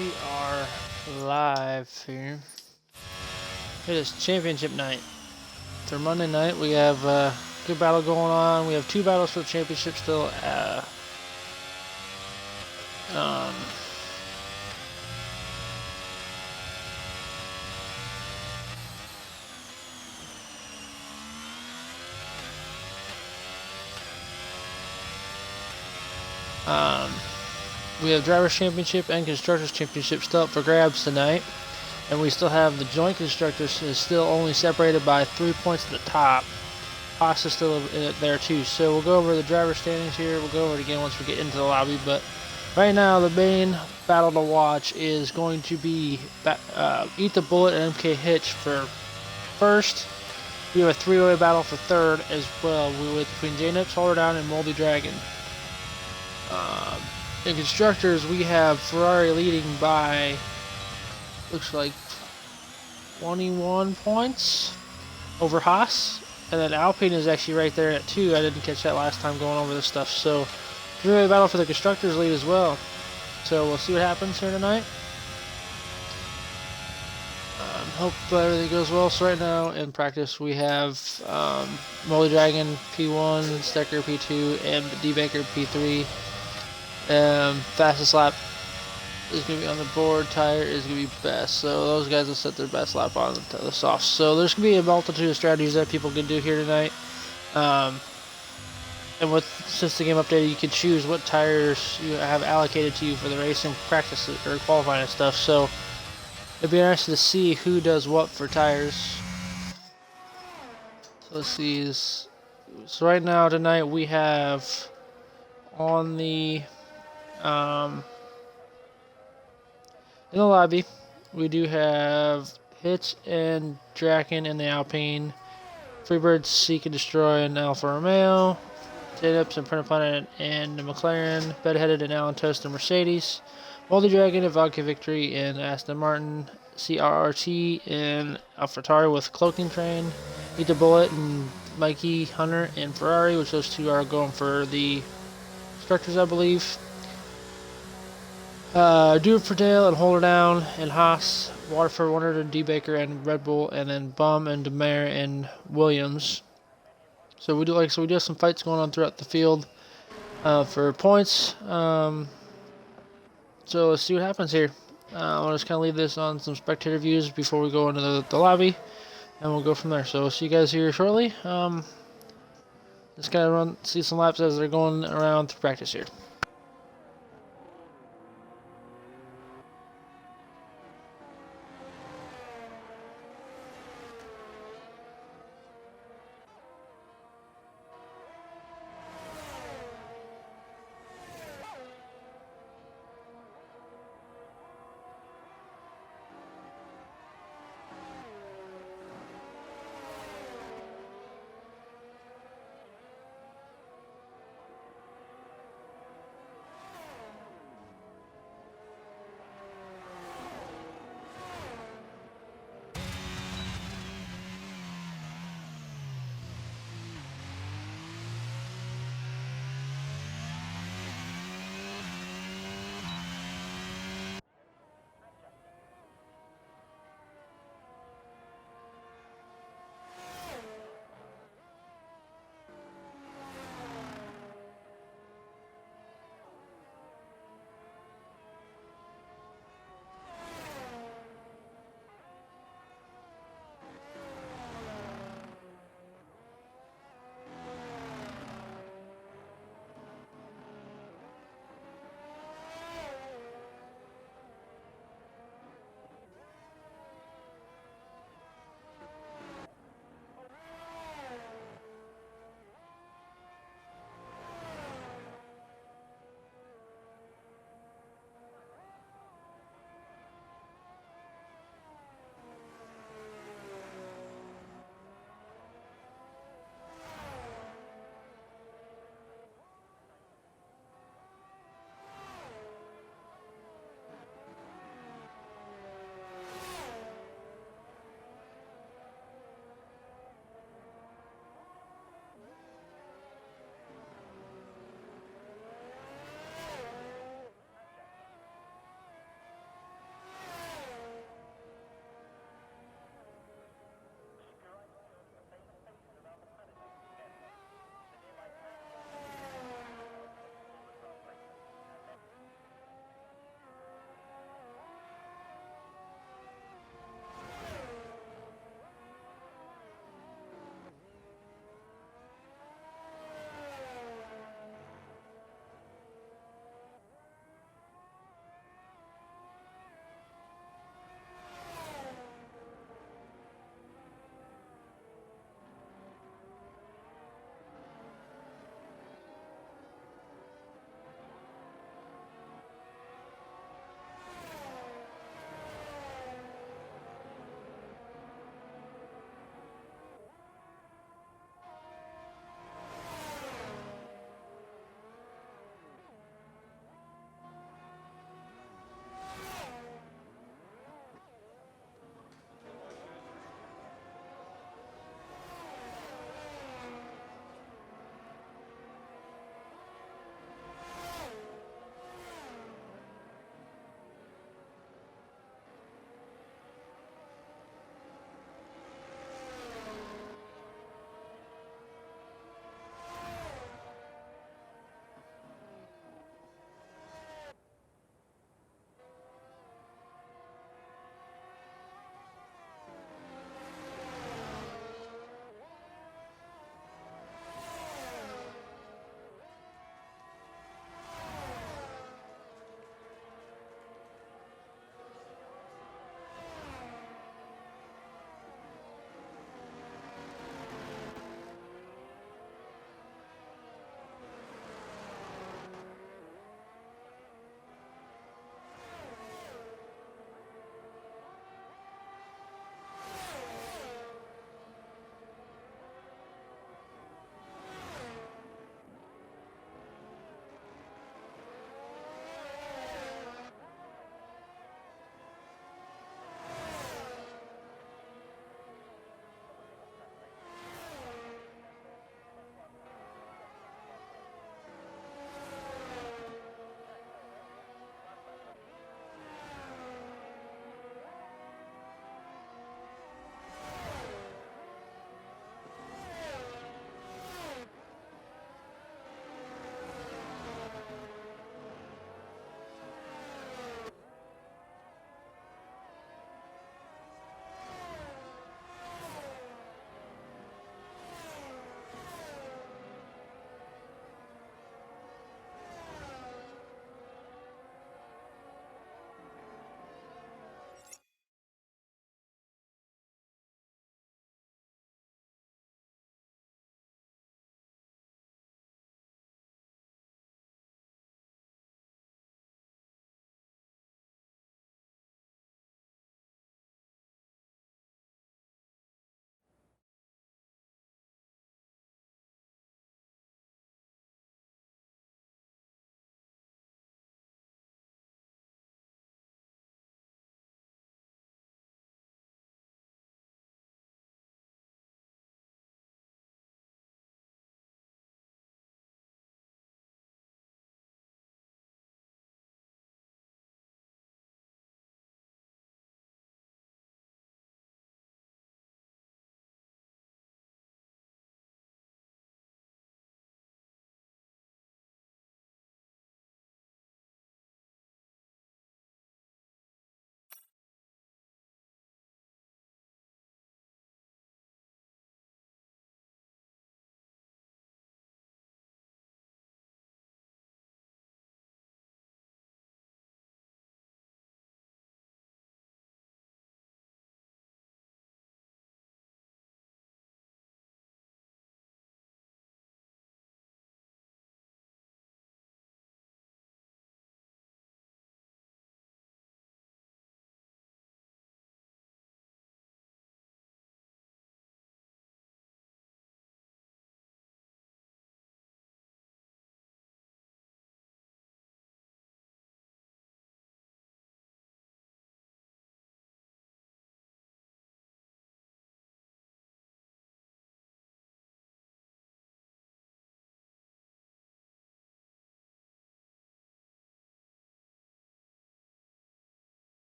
We are live here. It is championship night. For Monday night, we have a good battle going on. We have 2 battles for the championship still. We have Drivers' Championship and Constructors' Championship still up for grabs tonight. And we still have the Joint Constructors is still only separated by 3 points at the top. Haas is still in it there too. So we'll go over the driver standings here. We'll go over it again once we get into the lobby. But right now, the main battle to watch is going to be EatThaBu11et and Mk7hitch for first. We have a 3-way battle for third as well. We're between J-Nips, Holder Down, and Moldy Dragon. In constructors, we have Ferrari leading by, looks like 21 points over Haas. And then Alpine is actually right there at 2. I didn't catch that last time going over this stuff. So, 3-way battle for the constructors lead as well. So, we'll see what happens here tonight. Hope everything goes well. So, right now in practice, we have Moldy Dragon P1, Stecker P2, and D-Banker P3. Fastest lap is going to be on the board. Tire is going to be best. So those guys will set their best lap on the softs. So there's going to be a multitude of strategies that people can do here tonight. And since the game updated, you can choose what tires you have allocated to you for the racing practice or qualifying and stuff. So it'd be interesting to see who does what for tires. So let's see. So right now tonight we have on the in the lobby, we do have Hitch and Draken in the Alpine, Freebird, Seek and Destroy and Alfa Romeo, J-Nips and Printer Planet and the McLaren, Bedheaded and Allen Toast and Mercedes, Moldy Dragon and Vodka Victory and Aston Martin, CRRT and AlphaTauri with Cloaking Train, EatThaBu11et and Mikey Hunter and Ferrari, which those two are going for the constructors, I believe. Do It For Dale and Hold Her Down and Haas, Waterford, Wonder and D-Baker and Red Bull, and then Bum and Demare and Williams. So we do have some fights going on throughout the field for points. So let's see what happens here. I'll just kind of leave this on some spectator views before we go into the lobby, and we'll go from there. So we'll see you guys here shortly. Just kind of see some laps as they're going around through practice here.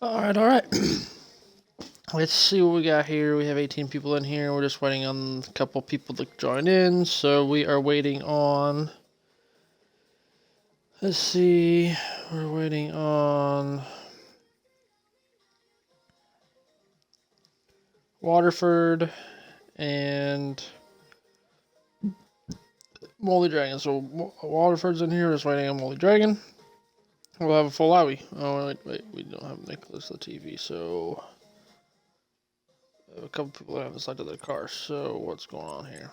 Alright. Let's see what we got here. We have 18 people in here. We're just waiting on a couple people to join in. So we are waiting on... Let's see. We're waiting on... Waterford and... Moldy Dragon. So Waterford's in here. Just waiting on Moldy Dragon. We'll have a full lobby. Oh, wait. We don't have Nicholas the TV, so... A couple people on the side of their car, so what's going on here?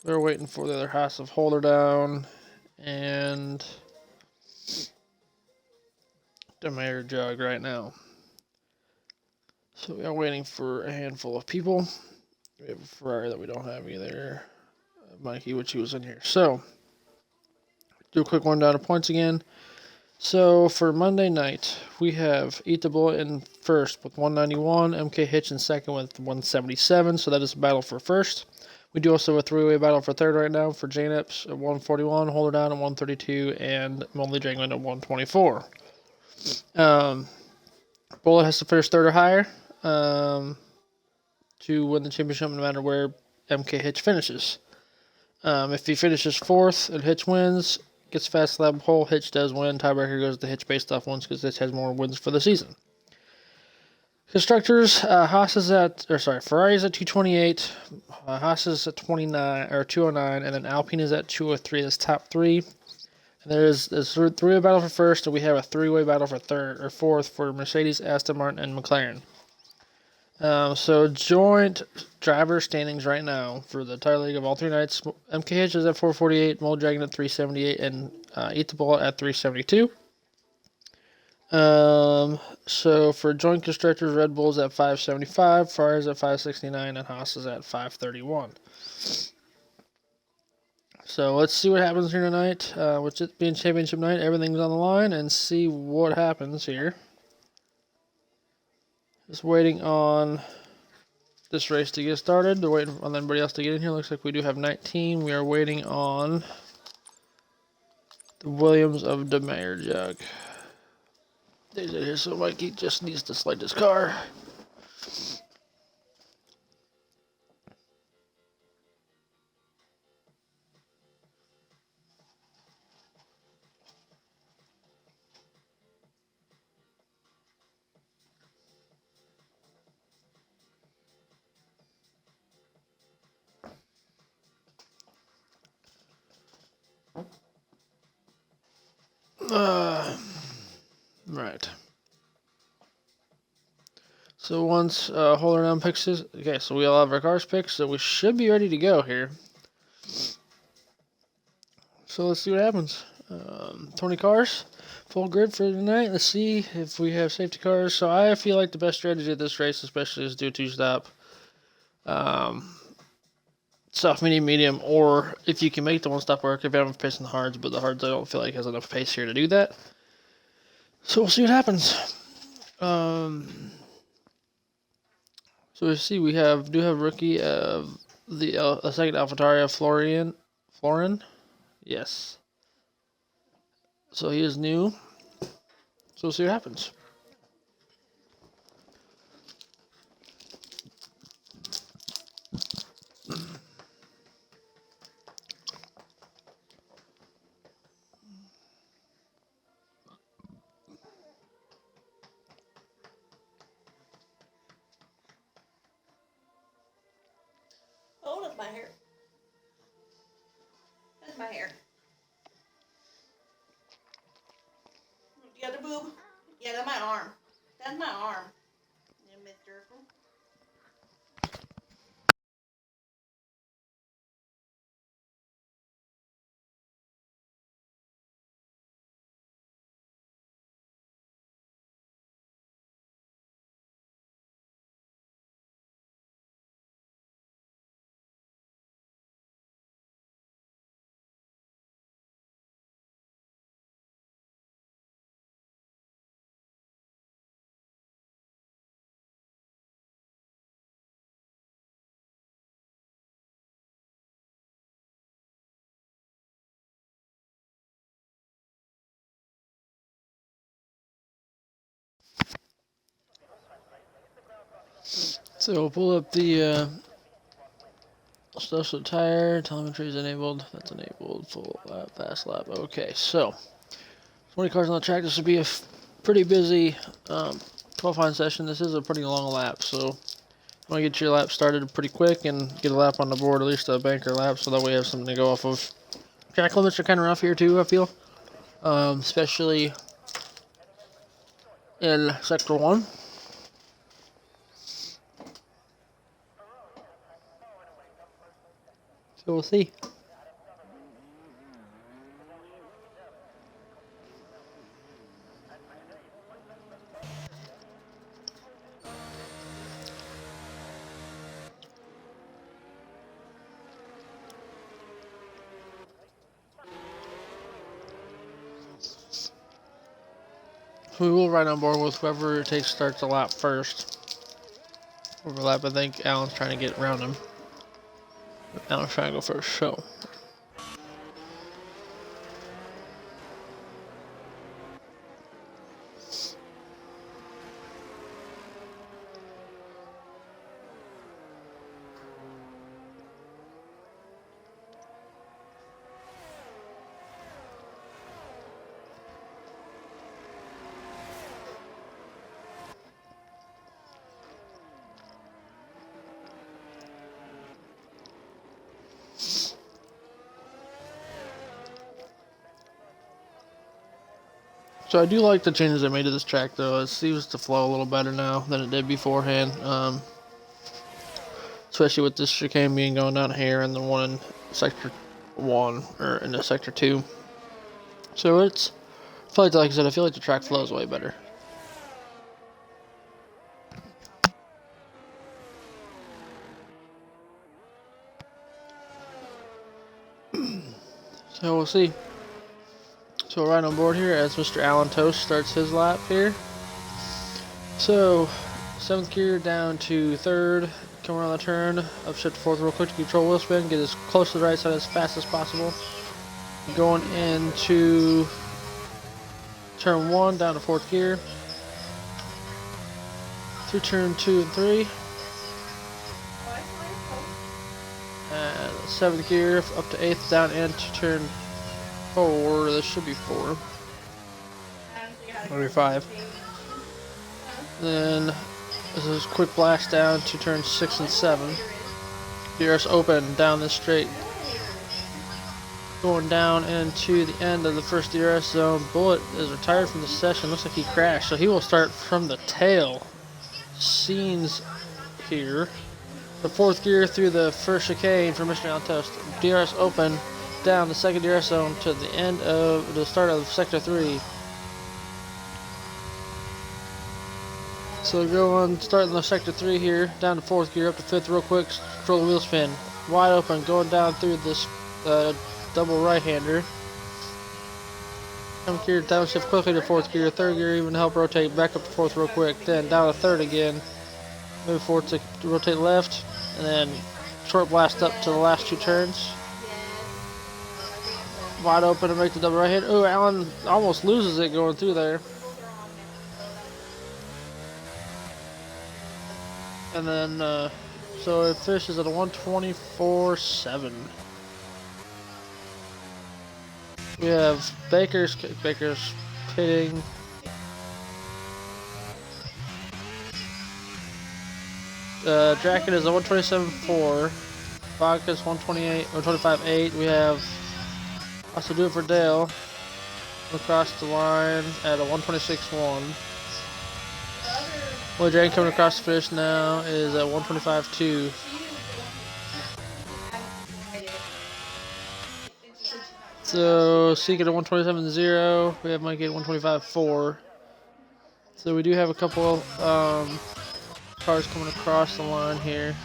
They're waiting for the other Haas of Holder down and the Mayor Jug right now. So we are waiting for a handful of people. We have a Ferrari that we don't have either. Mikey, which he was in here. So, do a quick rundown of points again. So for Monday night, we have EatThaBu11et in first with 191, Mk7hitch in second with 177, so that is a battle for first. We do also have a three-way battle for third right now for Janeps at 141, Holder Down at 132, and Moldy Dragon at 124. Bullet has to finish third or higher to win the championship no matter where Mk7hitch finishes. If he finishes fourth and Hitch wins, gets fast lap pole, Hitch does win. Tiebreaker goes to Hitch based off wins because Hitch has more wins for the season. Constructors, Haas is Ferrari is at 228, Haas is at 209, and then Alpine is at 203. That's top three. And there's three-way battle for first, and we have a three-way battle for third or fourth for Mercedes, Aston Martin, and McLaren. So joint driver standings right now for the tire league of all three nights. Mk7hitch is at 448, Moldy Dragon at 378, and EatThaBu11et at 372. So for joint constructors, Red Bull's at 575, Ferrari's at 569, and Haas is at 531. So let's see what happens here tonight. With it being championship night, everything's on the line, and see what happens here. Just waiting on this race to get started. They're waiting on everybody else to get in here. Looks like we do have 19. We are waiting on the Williams of the Mayor Jug. There's it here, so Mikey just needs to slide his car. Right. So once Holder Down picks his... Okay, so we all have our cars picked, so we should be ready to go here. So let's see what happens. 20 cars, full grid for tonight. Let's see if we have safety cars. So I feel like the best strategy of this race, especially, is do two-stop. Soft, medium, or if you can make the one-stop work, if you have pace in the hards, but the hards I don't feel like has enough pace here to do that. So we'll see what happens. So we see we do have rookie of the second AlphaTauri, Florin. Yes. So he is new. So we'll see what happens. Oh, that's my hair. That's my hair. The other boob? Yeah, that's my arm. That's my arm. Yeah, mister. So we'll pull up the social tire, telemetry is enabled, that's enabled, full lap, fast lap. Okay, so 20 cars on the track. This will be a pretty busy qualifying session. This is a pretty long lap, so you want to get your lap started pretty quick and get a lap on the board, at least a banker lap, so that way we have something to go off of. Track limits are kind of rough here too, I feel, especially in Sector 1. So we'll see. We will ride on board with whoever starts the lap first. Overlap, I think Alan's trying to get around him. Alan's trying to go first, so. So I do like the changes they made to this track, though. It seems to flow a little better now than it did beforehand. Especially with this chicane being going down here and the one in Sector 1, or in the Sector 2. So it's, like I said, I feel like the track flows way better. So we'll see. So we're right on board here as Mr. Alan Toast starts his lap here. So 7th gear down to 3rd, come around the turn, upshift to 4th real quick to control wheel spin, get as close to the right side as fast as possible. Going into turn 1 down to 4th gear. Through turn 2 and 3. And 7th gear up to 8th down into turn 4. This should be 4. Or 5. Then this is quick blast down to turn 6 and 7. DRS open down this straight. Going down into the end of the first DRS zone. Bullet is retired from the session. Looks like he crashed, so he will start from the tail. Scenes here. The 4th gear through the first chicane for Mr. Alan Toast. DRS open down the second DRS zone to the end of the start of Sector 3. So go on, starting the Sector 3 here, down to 4th gear, up to 5th real quick, control the wheel spin. Wide open, going down through this double right-hander. 7th gear, downshift quickly to 4th gear, 3rd gear even to help rotate back up to 4th real quick, then down to 3rd again, move forward to rotate left, and then short blast up to the last 2 turns. Wide open to make the double right-hander. Oh, Alan almost loses it going through there. And then, so it finishes at a 124.7. We have Baker's pitting. Draken is a 127.4. Vodka's 125.8. We have also do it for Dale across the line at a 126.1. Well, Dragon coming across the finish now is at 125.2. So Seek at 127.0. We have Mike at 125.4. So we do have a couple cars coming across the line here.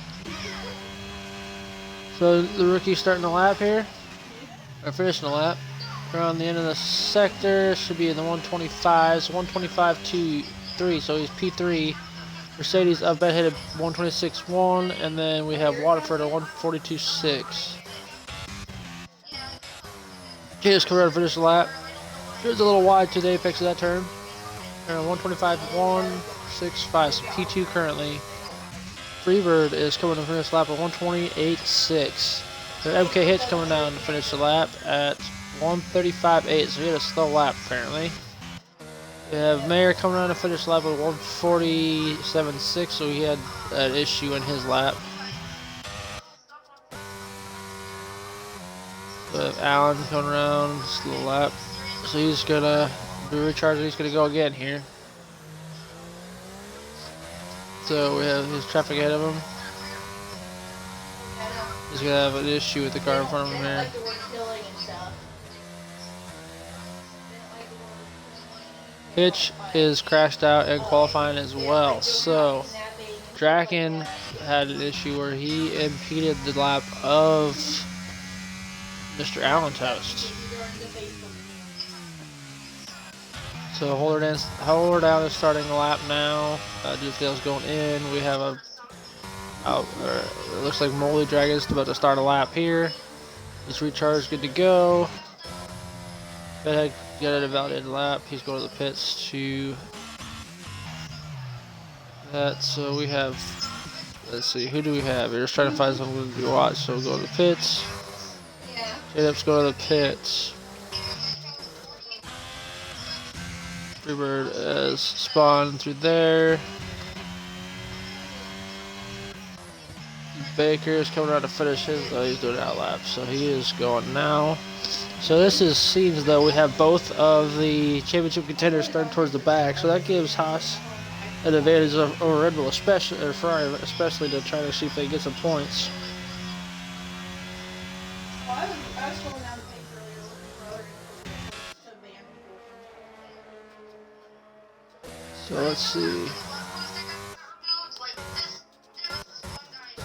So the rookie starting the lap here, or finishing the lap. Around the end of the sector, should be in the 125s, 125.3. So he's P3. Mercedes up ahead at 126.1, and then we have Waterford at 142.6. Just come around and finish the lap. Here's a little wide to the apex of that turn. 125.165, so P2 currently. Freebird is coming to finish the lap at 128.6. Mk7hitch coming down to finish the lap at 135.8. So he had a slow lap apparently. We have Mayer coming down to finish the lap at 147.6. So he had an issue in his lap. We have Allen coming around, slow lap. So he's gonna be recharging. He's gonna go again here. So we have his traffic ahead of him. He's gonna have an issue with the car in front of him here. Hitch is crashed out in qualifying as well. So Draken had an issue where he impeded the lap of Mr. Allen Toast. So hold her down is starting the lap now. Dufdale's going in. We have it looks like Molly Dragon's about to start a lap here. He's recharged, good to go. Bedhead got a validated lap. He's going to the pits to that. So we have, let's see, who do we have? We're just trying to find someone to watch. So we'll go to the pits. J-Dub's go to the pits. Freebird has spawned through there. Baker is coming around to finish his. Oh, he's doing out lap, so he is going now. So this seems though we have both of the championship contenders starting towards the back, so that gives Haas an advantage over Red Bull, especially or Ferrari, especially to try to see if they get some points. So let's see.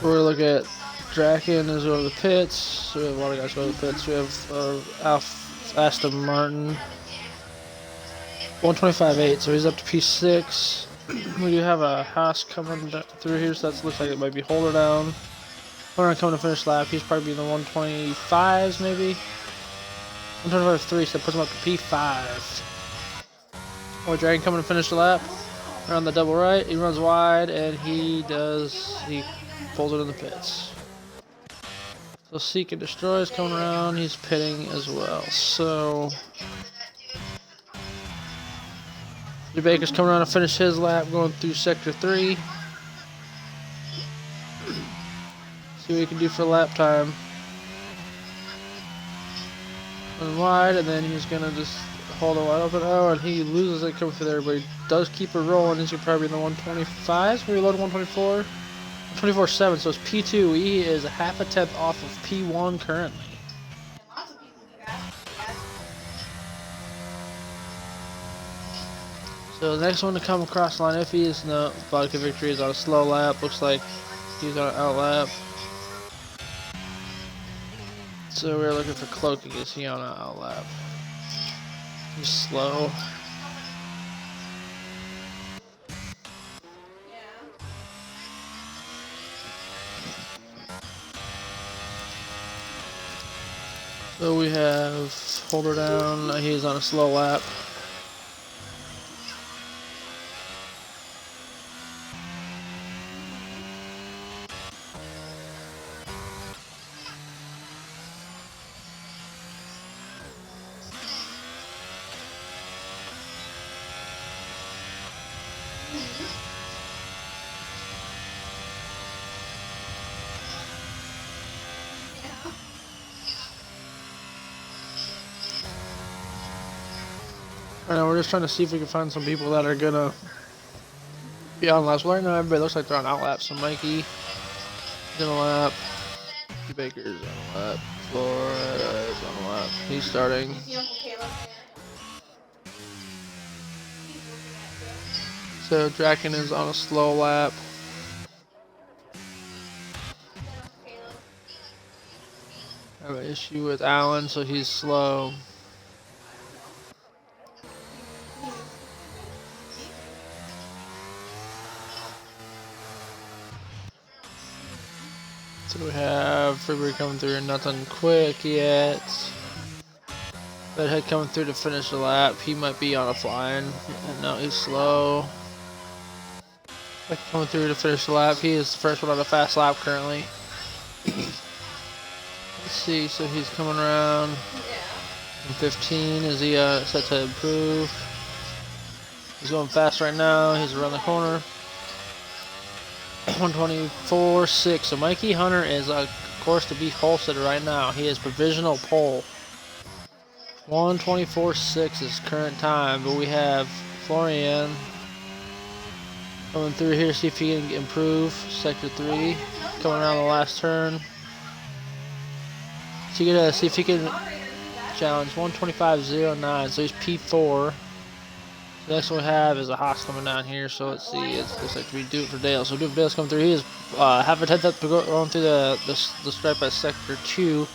We're gonna look at Draken is going to the pits. So we have a lot of guys going to the pits. We have Aston Martin 125.8, so he's up to P6. We do have a Haas coming through here, so that looks like it might be Holder down. We're gonna come to finish lap. He's probably in the 125s maybe. 125.3, so that puts him up to P5. Oh, Dragon coming to finish the lap. Around the double right, he runs wide, and he pulls it in the pits. So Seek and Destroy is coming around, he's pitting as well. So Lee Baker's coming around to finish his lap, going through sector 3. See what he can do for lap time. Run wide, and then he's gonna just hold it wide open. Oh, and he loses it coming through there, but he does keep it rolling. He's probably in the 125s, maybe load 124. 24.7, so it's P2. He is a half a tenth off of P1 currently. So the next one to come across the line, if he is no Vodka Victory, is on a slow lap. Looks like he's on an out lap. So we're looking for Cloaking. Is he on an out lap? He's slow. So we have Holder down, he's on a slow lap. Right now we're just trying to see if we can find some people that are gonna be on laps. Well, right now everybody looks like they're on out laps. So Mikey is on a lap. Baker's on a lap. Flores is on a lap. He's starting. So Draken is on a slow lap. I have an issue with Allen, so he's slow. So we have Freebird coming through, nothing quick yet. Bedhead coming through to finish the lap. He might be on a flying. No, he's slow. Coming through to finish the lap. He is the first one on the fast lap currently. Let's see, so he's coming around in 15. Is he set to improve? He's going fast right now. He's around the corner. 124.6. So Mikey Hunter is of course to be pole sitter right now. He is provisional pole. 124.6 is current time, but we have Florian coming through here. See if he can improve. Sector 3, coming around the last turn. So you gotta see if he can challenge 125.09. So he's P4. The next one we have is a Haas coming down here. So let's see. It looks like we do it for Dale. So do it for Dale's coming through. He is half a tenth up going through the stripe at sector 2.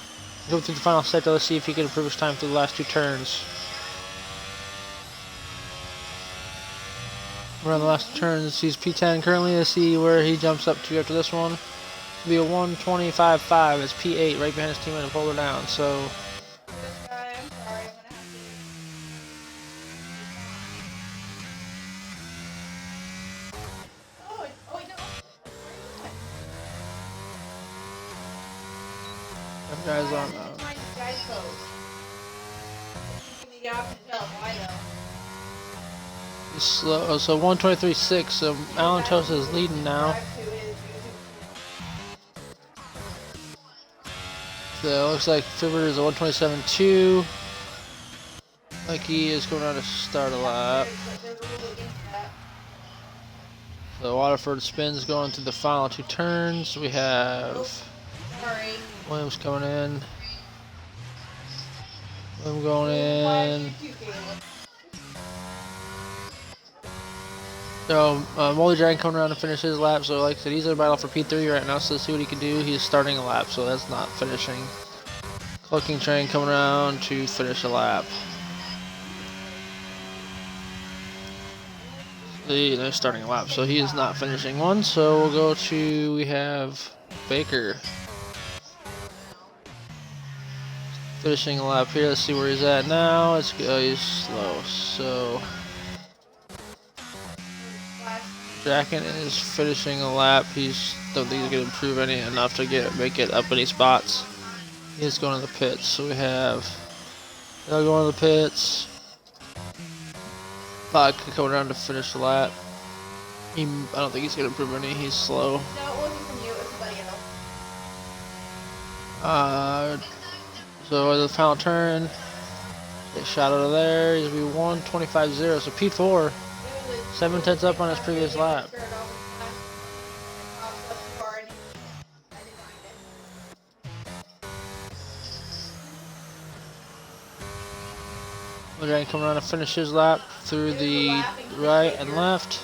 Going through the final sector. Let's see if he can improve his time through the last 2 turns. Around the last turns, he's P10 currently. Let's see where he jumps up to after this one. It'll be a 125.5. It's P8 right behind his teammate and pull her down. So. Guys on he's slow. So 123.6. So Alan Tosa is leading now. So it looks like Fibber is a 127.2. Like he is going on to start a lap. So Waterford spins going through the final 2 turns. We have Williams coming in. Williams going in. So Molly Dragon coming around to finish his lap. So like I said, he's in a battle for P3 right now. So let's see what he can do. He's starting a lap, so that's not finishing. Cloaking Train coming around to finish a lap. They're starting a lap, so he is not finishing one. So we'll go to, we have Baker finishing a lap here. Let's see where he's at now. He's slow. So Draken is finishing a lap. Don't think he's gonna improve enough to make it up any spots. He's going to the pits. So we have Dale going to the pits. Vodka coming around to finish the lap. I don't think he's gonna improve any. He's slow. No, it wasn't from you. It was somebody else. So the final turn, get shot out of there. He's gonna be 125.0. So P4, 7 tenths up on his previous lap. Dragon coming around to finish his lap through the right and left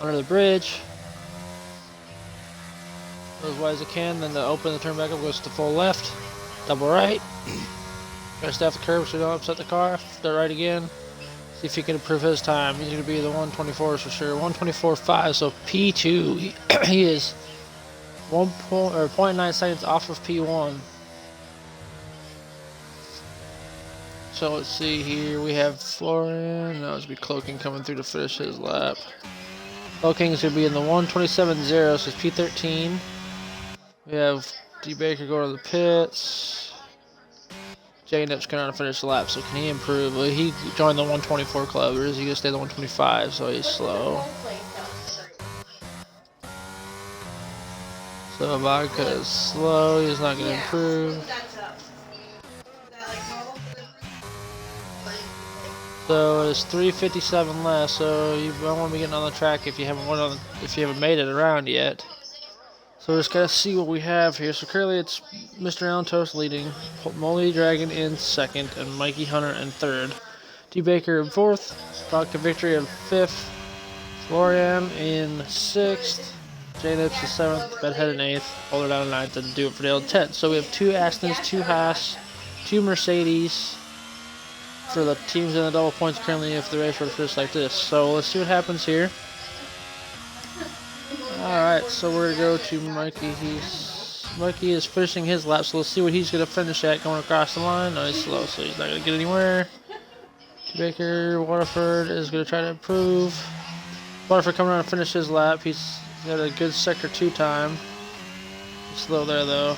under the bridge. Goes as wide as it can, then to open the turn back up goes to full left, double right. Try to stay off the curb so you don't upset the car. Start right again. See if he can improve his time. He's going to be the 124s for sure. 124.5. So P2, he is 0.9 seconds off of P1. So let's see here, we have Florian, now it's be Cloaking coming through to finish his lap. Cloaking is going to be in the 127.0, so it's P13. We have D. Baker going to the pits. J-Nip's going to finish the lap, so can he improve? Well, he joined the 124 club, or is he going to stay the 125, so he's slow. So Vodka is slow, he's not going to improve. So it's 3:57 left. So you don't want to be getting on the track if you haven't made it around yet. So we're just gotta see what we have here. So currently it's Mr. Alan Toast leading, Molly Dragon in second, and Mikey Hunter in third. D. Baker in fourth, Vodka Victory in fifth, Florian in sixth, J-Nips in seventh, Bedhead in eighth, Holder down in ninth, and Do It for Dale in 10th. So we have 2 Astons, 2 Haas, 2 Mercedes for the teams in the double points currently if the race were to finish like this. So let's see what happens here. Alright, so we're going to go to Mikey. Mikey is finishing his lap, so let's see what he's going to finish at going across the line. No, he's slow, so he's not going to get anywhere. Baker, Waterford is going to try to improve. Waterford coming around to finish his lap. He's got a good sector 2 time. He's slow there though.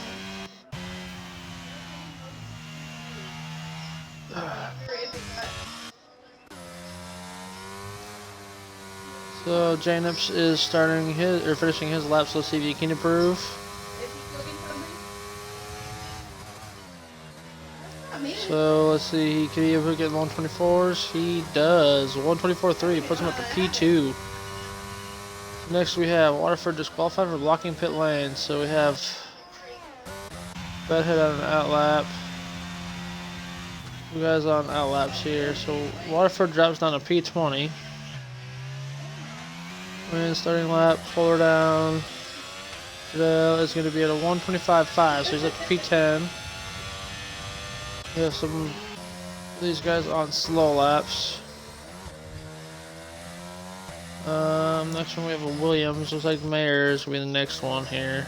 So Janips is starting his or finishing his lap, so let's see if he can improve. So let's see, can he ever get 124s? He does. 124.3 puts him up to P2. Next we have Waterford disqualified for blocking pit lane. So we have Bedhead on an outlap. You guys on outlaps here. So Waterford drops down to P20. And starting lap, pull her down. Fidel is going to be at a 125.5, so he's up to P10. We have some of these guys on slow laps. Next one we have a Williams. Looks like Mayer's will be the next one here.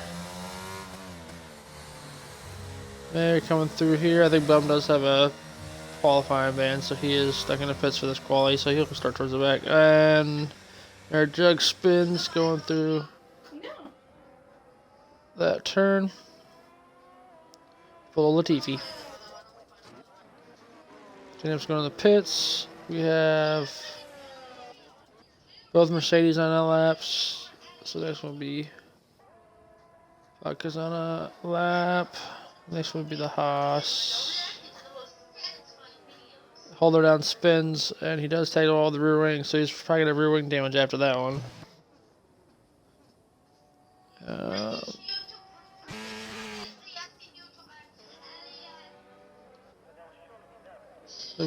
Mayer coming through here. I think Bum does have a qualifying ban, so he is stuck in the pits for this quali, so he'll start towards the back. And our Jug spins going through that turn. Full Latifi. Jacob's going to the pits. We have both Mercedes on our laps. So next one will be Vodka's on a lap. Next one will be the Haas. Holder down spins, and he does take all the rear wing, so he's probably going to have rear wing damage after that one.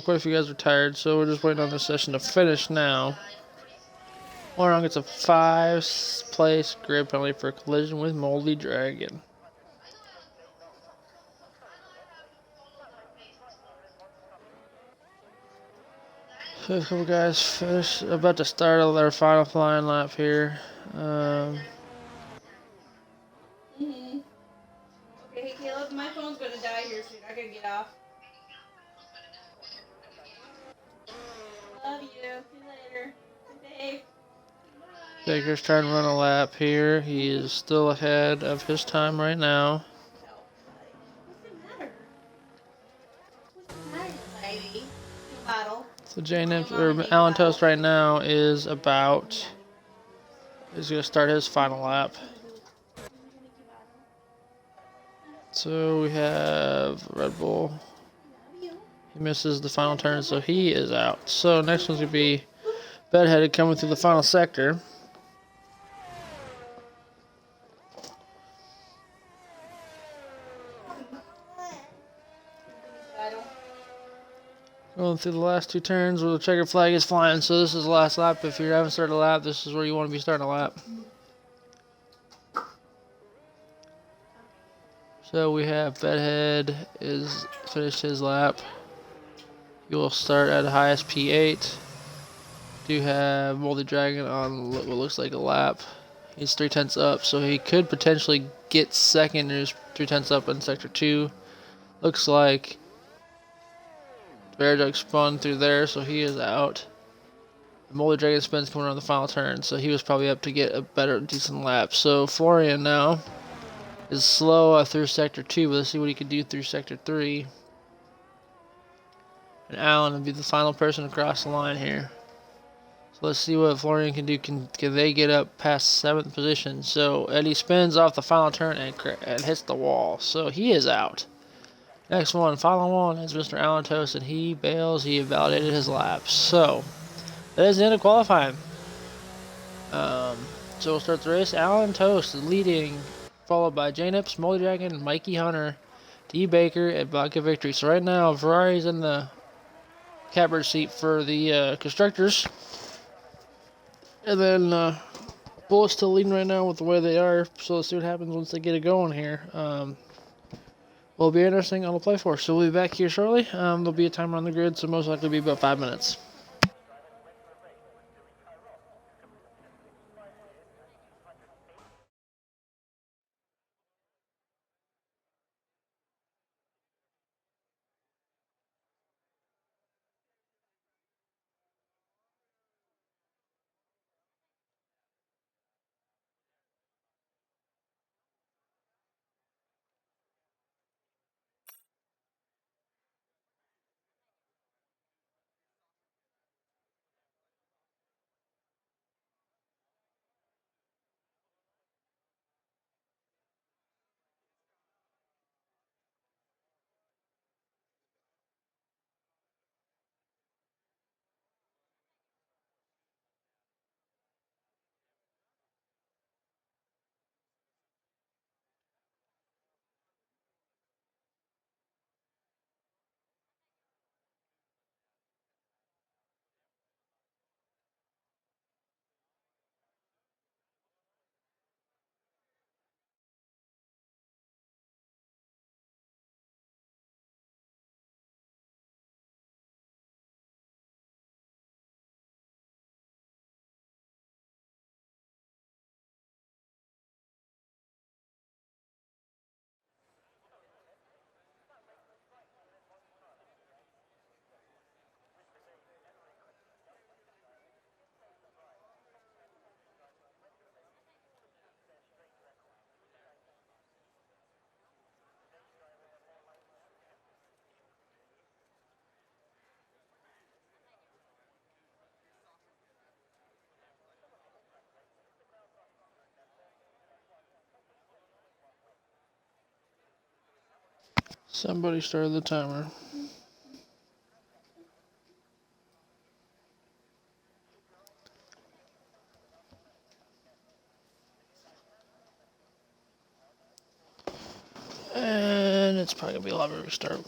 Quite a few guys are tired, so we're just waiting on this session to finish now. Oron gets a 5th place grid penalty for collision with Moldy Dragon. So a couple guys finish, about to start their final flying lap here. Okay, hey Caleb, my phone's gonna die here soon. I gotta get off. Love you. See you later. Babe. Baker's trying to run a lap here. He is still ahead of his time right now. What's the matter, lady? Bottle. So Alan Toast right now is about. He's gonna start his final lap. So we have Red Bull. He misses the final turn, so he is out. So next one's gonna be Bedheaded coming through the final sector. Going through the last 2 turns where the checker flag is flying, so this is the last lap. If you haven't started a lap, this is where you want to be starting a lap. So we have Bedhead is finished his lap. He will start at highest P8. Do have Moldy Dragon on what looks like a lap. He's 3/10 up, so he could potentially get second. There's 3/10 up in sector 2. Looks like Bearjug spun through there, so he is out. The Moldy Dragon spins coming around the final turn, so he was probably up to get a better, decent lap. So Florian now is slow through sector 2, but let's see what he can do through sector 3. And Alan will be the final person across the line here. So let's see what Florian can do. Can they get up past 7th position? So Eddie spins off the final turn and hits the wall. So he is out. Next one, final one, is Mr. Alan Toast, and he bails. He invalidated his lap. So that is the end of qualifying. So we'll start the race. Alan Toast leading, followed by J-Nips, Moldy Dragon, Mikey Hunter, D. Baker, and Vodka Victory. So right now, Ferrari's in the catbird seat for the constructors. And then Bullet's still leading right now with the way they are. So let's see what happens once they get it going here. Will be interesting on the play for. So we'll be back here shortly. There'll be a timer on the grid, so most likely be about 5 minutes. Somebody started the timer. And it's probably gonna be a lot of a restart.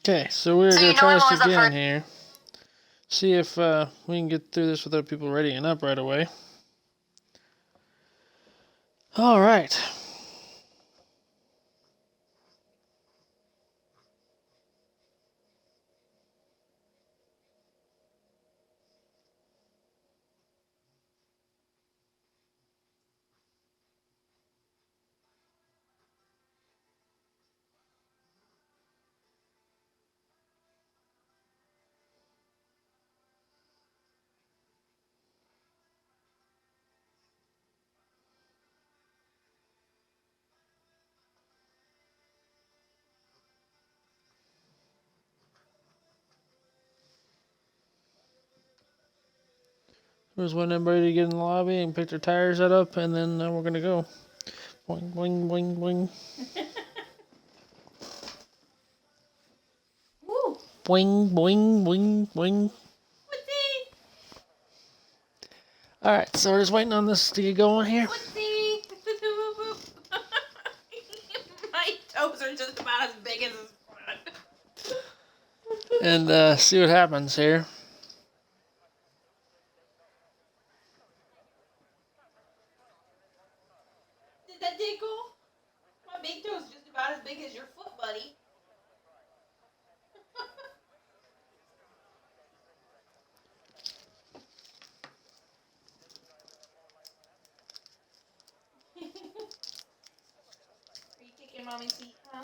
Okay, so we're going to try this again here. See if we can get through this without people readying up right away. Alright. We're just waiting everybody to get in the lobby and pick their tires set up, and then we're going to go. Boing, boing, boing, boing. Woo! Boing, boing, boing, boing. Whoopsie! Alright, so we're just waiting on this to get going here. Whoopsie! My toes are just about as big as his front. And see what happens here. Did that tickle? My big toe's just about as big as your foot, buddy. Are you kicking mommy's feet, huh?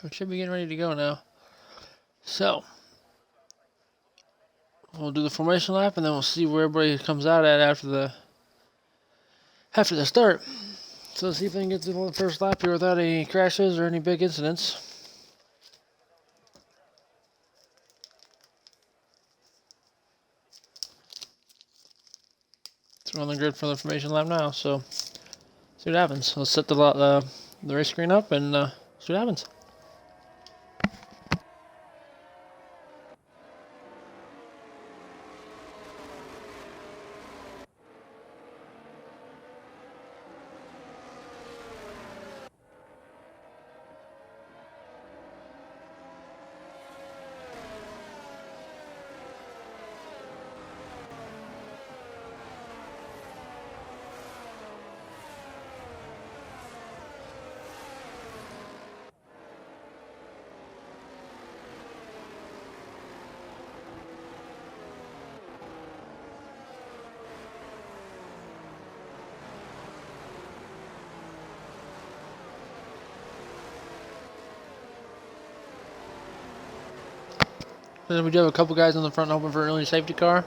We should be getting ready to go now. So, we'll do the formation lap, and then we'll see where everybody comes out at after the start. So let's see if they can get through the first lap here without any crashes or any big incidents. We're on the grid for the formation lap now, so see what happens. Let's set the race screen up and see what happens. And then we do have a couple guys in the front hoping for an early safety car.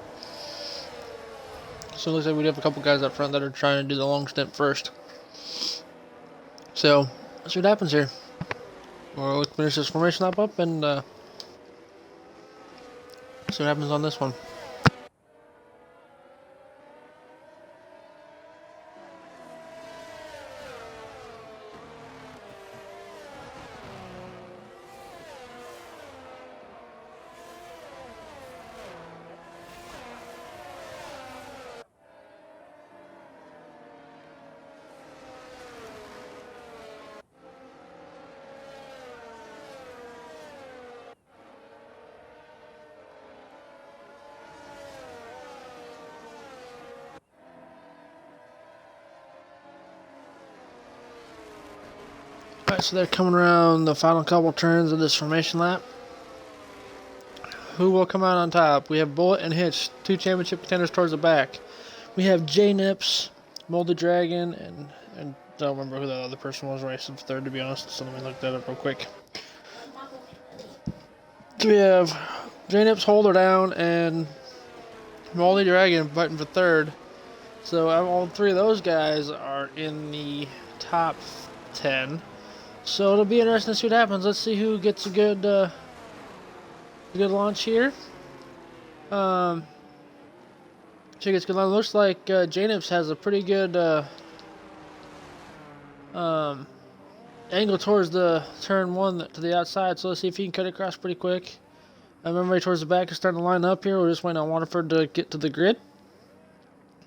So it looks like we do have a couple guys up front that are trying to do the long stint first. So let's see what happens here. We'll finish this formation lap up and see what happens on this one. Alright, so they're coming around the final couple turns of this formation lap. Who will come out on top? We have Bullet and Hitch, 2 championship contenders towards the back. We have J-Nips, Molded Dragon, and I don't remember who the other person was racing for third, to be honest, so let me look that up real quick. So we have J-Nips, Holder Down, and Molded Dragon fighting for third. So all 3 of those guys are in the top 10. So it'll be interesting to see what happens. Let's see who gets a good launch here. She gets good launch. Looks like J-Nips has a pretty good angle towards the turn 1 to the outside. So let's see if he can cut across pretty quick. Remember, towards the back is starting to line up here. We're just waiting on Waterford to get to the grid.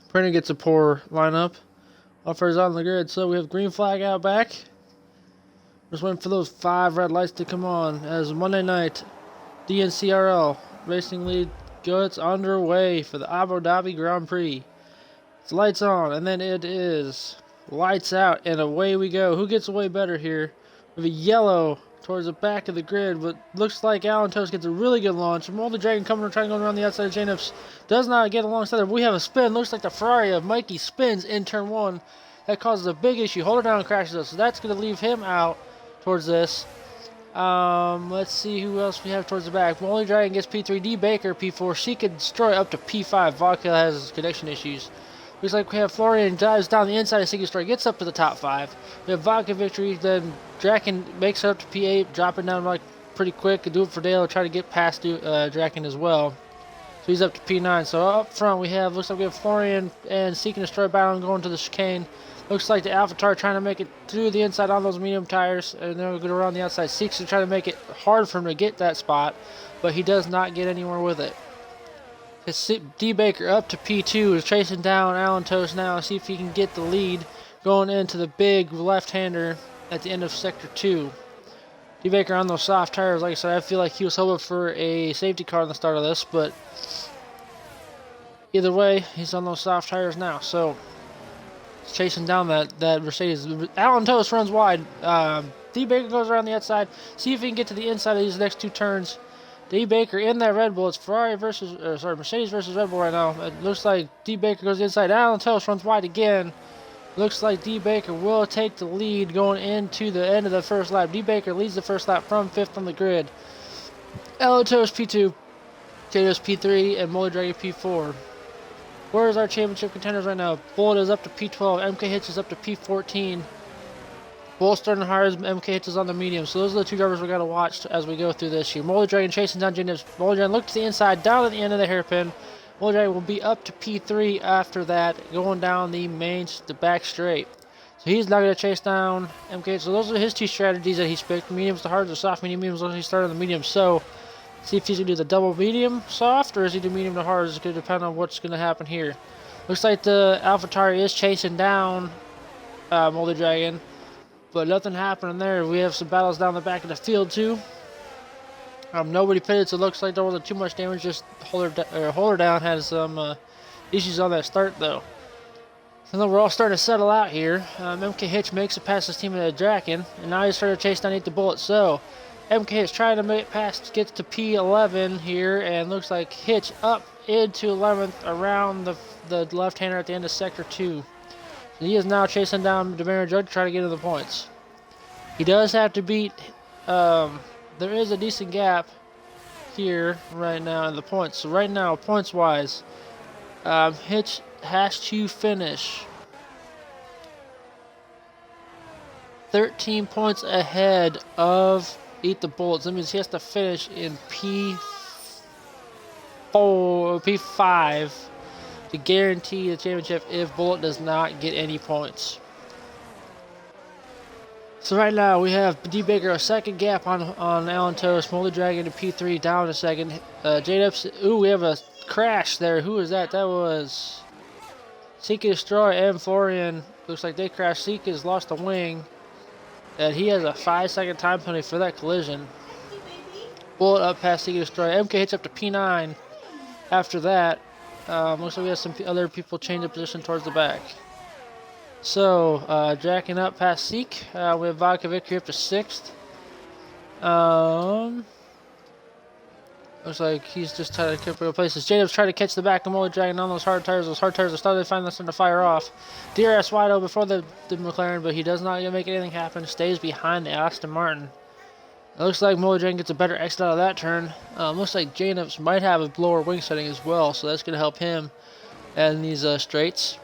Printer gets a poor lineup. Waterford's on the grid, so we have green flag out back. Just waiting for those 5 red lights to come on as Monday night DNCRL Racing League gets underway for the Abu Dhabi Grand Prix. It's lights on, and then it is lights out, and away we go. Who gets away better here? We have a yellow towards the back of the grid, but looks like Alan Toast gets a really good launch. Molded Dragon coming and trying to go around the outside of J-Nips. Does not get alongside there. We have a spin. Looks like the Ferrari of Mikey spins in turn 1. That causes a big issue. Holder Down and crashes us, so that's going to leave him out towards this. Let's see who else we have towards the back. Molded Dragon gets P3, D Baker P4. She could destroy up to P5. Vodka has connection issues. Looks like we have Florian dives down the inside of Seeking Destroy, gets up to the top 5. We have Vodka victory, then Draken makes it up to P8, dropping down like pretty quick. Could do it for Dale, try to get past Draken as well. So he's up to P9. So up front we have, looks like we have Florian and Seeking Destroy battling going to the chicane. Looks like the AlphaTauri trying to make it through the inside on those medium tires, and then we're going around the outside. Seeks to try to make it hard for him to get that spot, but he does not get anywhere with it. His D Baker up to P2 is chasing down Alan Toast now. See if he can get the lead going into the big left-hander at the end of Sector 2. D Baker on those soft tires, like I said, I feel like he was hoping for a safety car on the start of this, but either way, he's on those soft tires now. So chasing down that Mercedes. Alan Toast runs wide. D Baker goes around the outside. See if he can get to the inside of these next 2 turns. D Baker in that Red Bull. It's Mercedes versus Red Bull right now. It looks like D Baker goes inside. Alan Toast runs wide again. Looks like D Baker will take the lead going into the end of the first lap. D Baker leads the first lap from 5th on the grid. Alan Toast P2, J-Nips P3, and Molded Dragon P4. Where's our championship contenders right now? Bullet is up to P12. Mk7hitch is up to P14. Bullet starting hard. Mk7hitch is on the medium. So those are the 2 drivers we got to watch as we go through this year. Molded Dragon chasing down J-Nips. Molded Dragon look to the inside, down at the end of the hairpin. Molded Dragon will be up to P3 after that, going down the back straight. So he's not going to chase down Mk7hitch. So those are his 2 strategies that he's picked. Mediums to hards, or soft mediums. He started on the medium. So see if he's going to do the double medium soft, or is he do medium to hard? It's going to depend on what's going to happen here. Looks like the AlphaTauri is chasing down Molded Dragon, but nothing happening there. We have some battles down the back of the field too. Nobody pitted, so it looks like there wasn't too much damage. Just Holder Down has some issues on that start though. So then we're all starting to settle out here. Mk7hitch makes it past his team at Draken, and now he's starting to chase down EatThaBu11et. So Mk7hitch trying to make it past, gets to P11 here, and looks like Hitch up into 11th around the left-hander at the end of Sector 2. So he is now chasing down Demir Judge to try to get to the points. He does have to beat, there is a decent gap here right now in the points. So right now, points-wise, Hitch has to finish 13 points ahead of EatThaBu11et. That means he has to finish in P5 to guarantee the championship if Bullet does not get any points. So right now we have D Baker a second gap on Alan Toast, Molded Dragon to P3 down a second. J-Nips, ooh, we have a crash there. Who was that? That was Seeking Destroy and Florian. Looks like they crashed. Seeking has lost a wing, and he has a 5-second time penalty for that collision. Bullet up past Seeking Destroy. Mk7hitch up to P9 after that. Looks like we have some other people change the position towards the back. So, jacking up past Seek, we have Vodka Victory up to 6th. Looks like he's just trying to keep places. Jacob's trying to catch the back of Molly Dragon on those hard tires. Those hard tires are starting to fire off. DRS wide open before the McLaren, but he does not make anything happen. Stays behind the Aston Martin. It looks like Molly Dragon gets a better exit out of that turn. Looks like Jacobs might have a lower wing setting as well, so that's going to help him in these straights.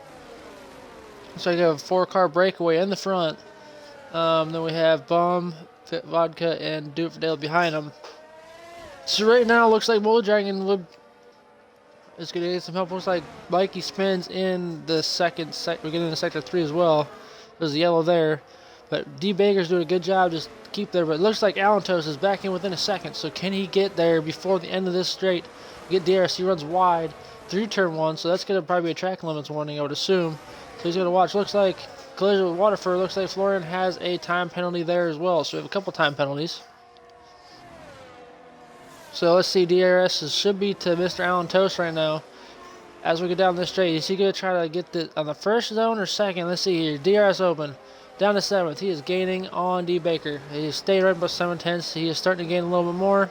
So you have a 4-car breakaway in the front. Then we have Bum, Fit Vodka, and Do It For Dale behind him. So right now, it looks like Molly Dragon is going to get some help. Looks like Mikey spins in the second sector. We're getting into sector 3 as well. There's the yellow there. But D. Baker's doing a good job. Just keep there. But it looks like Alantos is back in within a second. So can he get there before the end of this straight? Get DRS. He runs wide through turn 1. So that's going to probably be a track limits warning, I would assume. So he's going to watch. Looks like collision with Waterford. Looks like Florian has a time penalty there as well. So we have a couple time penalties. So let's see, DRS should be to Mr. Allen Toast right now. As we go down this straight, is he going to try to get the on the first zone or second? Let's see here. DRS open. Down to 7th. He is gaining on D. Baker. He stayed right above 7/10. He is starting to gain a little bit more.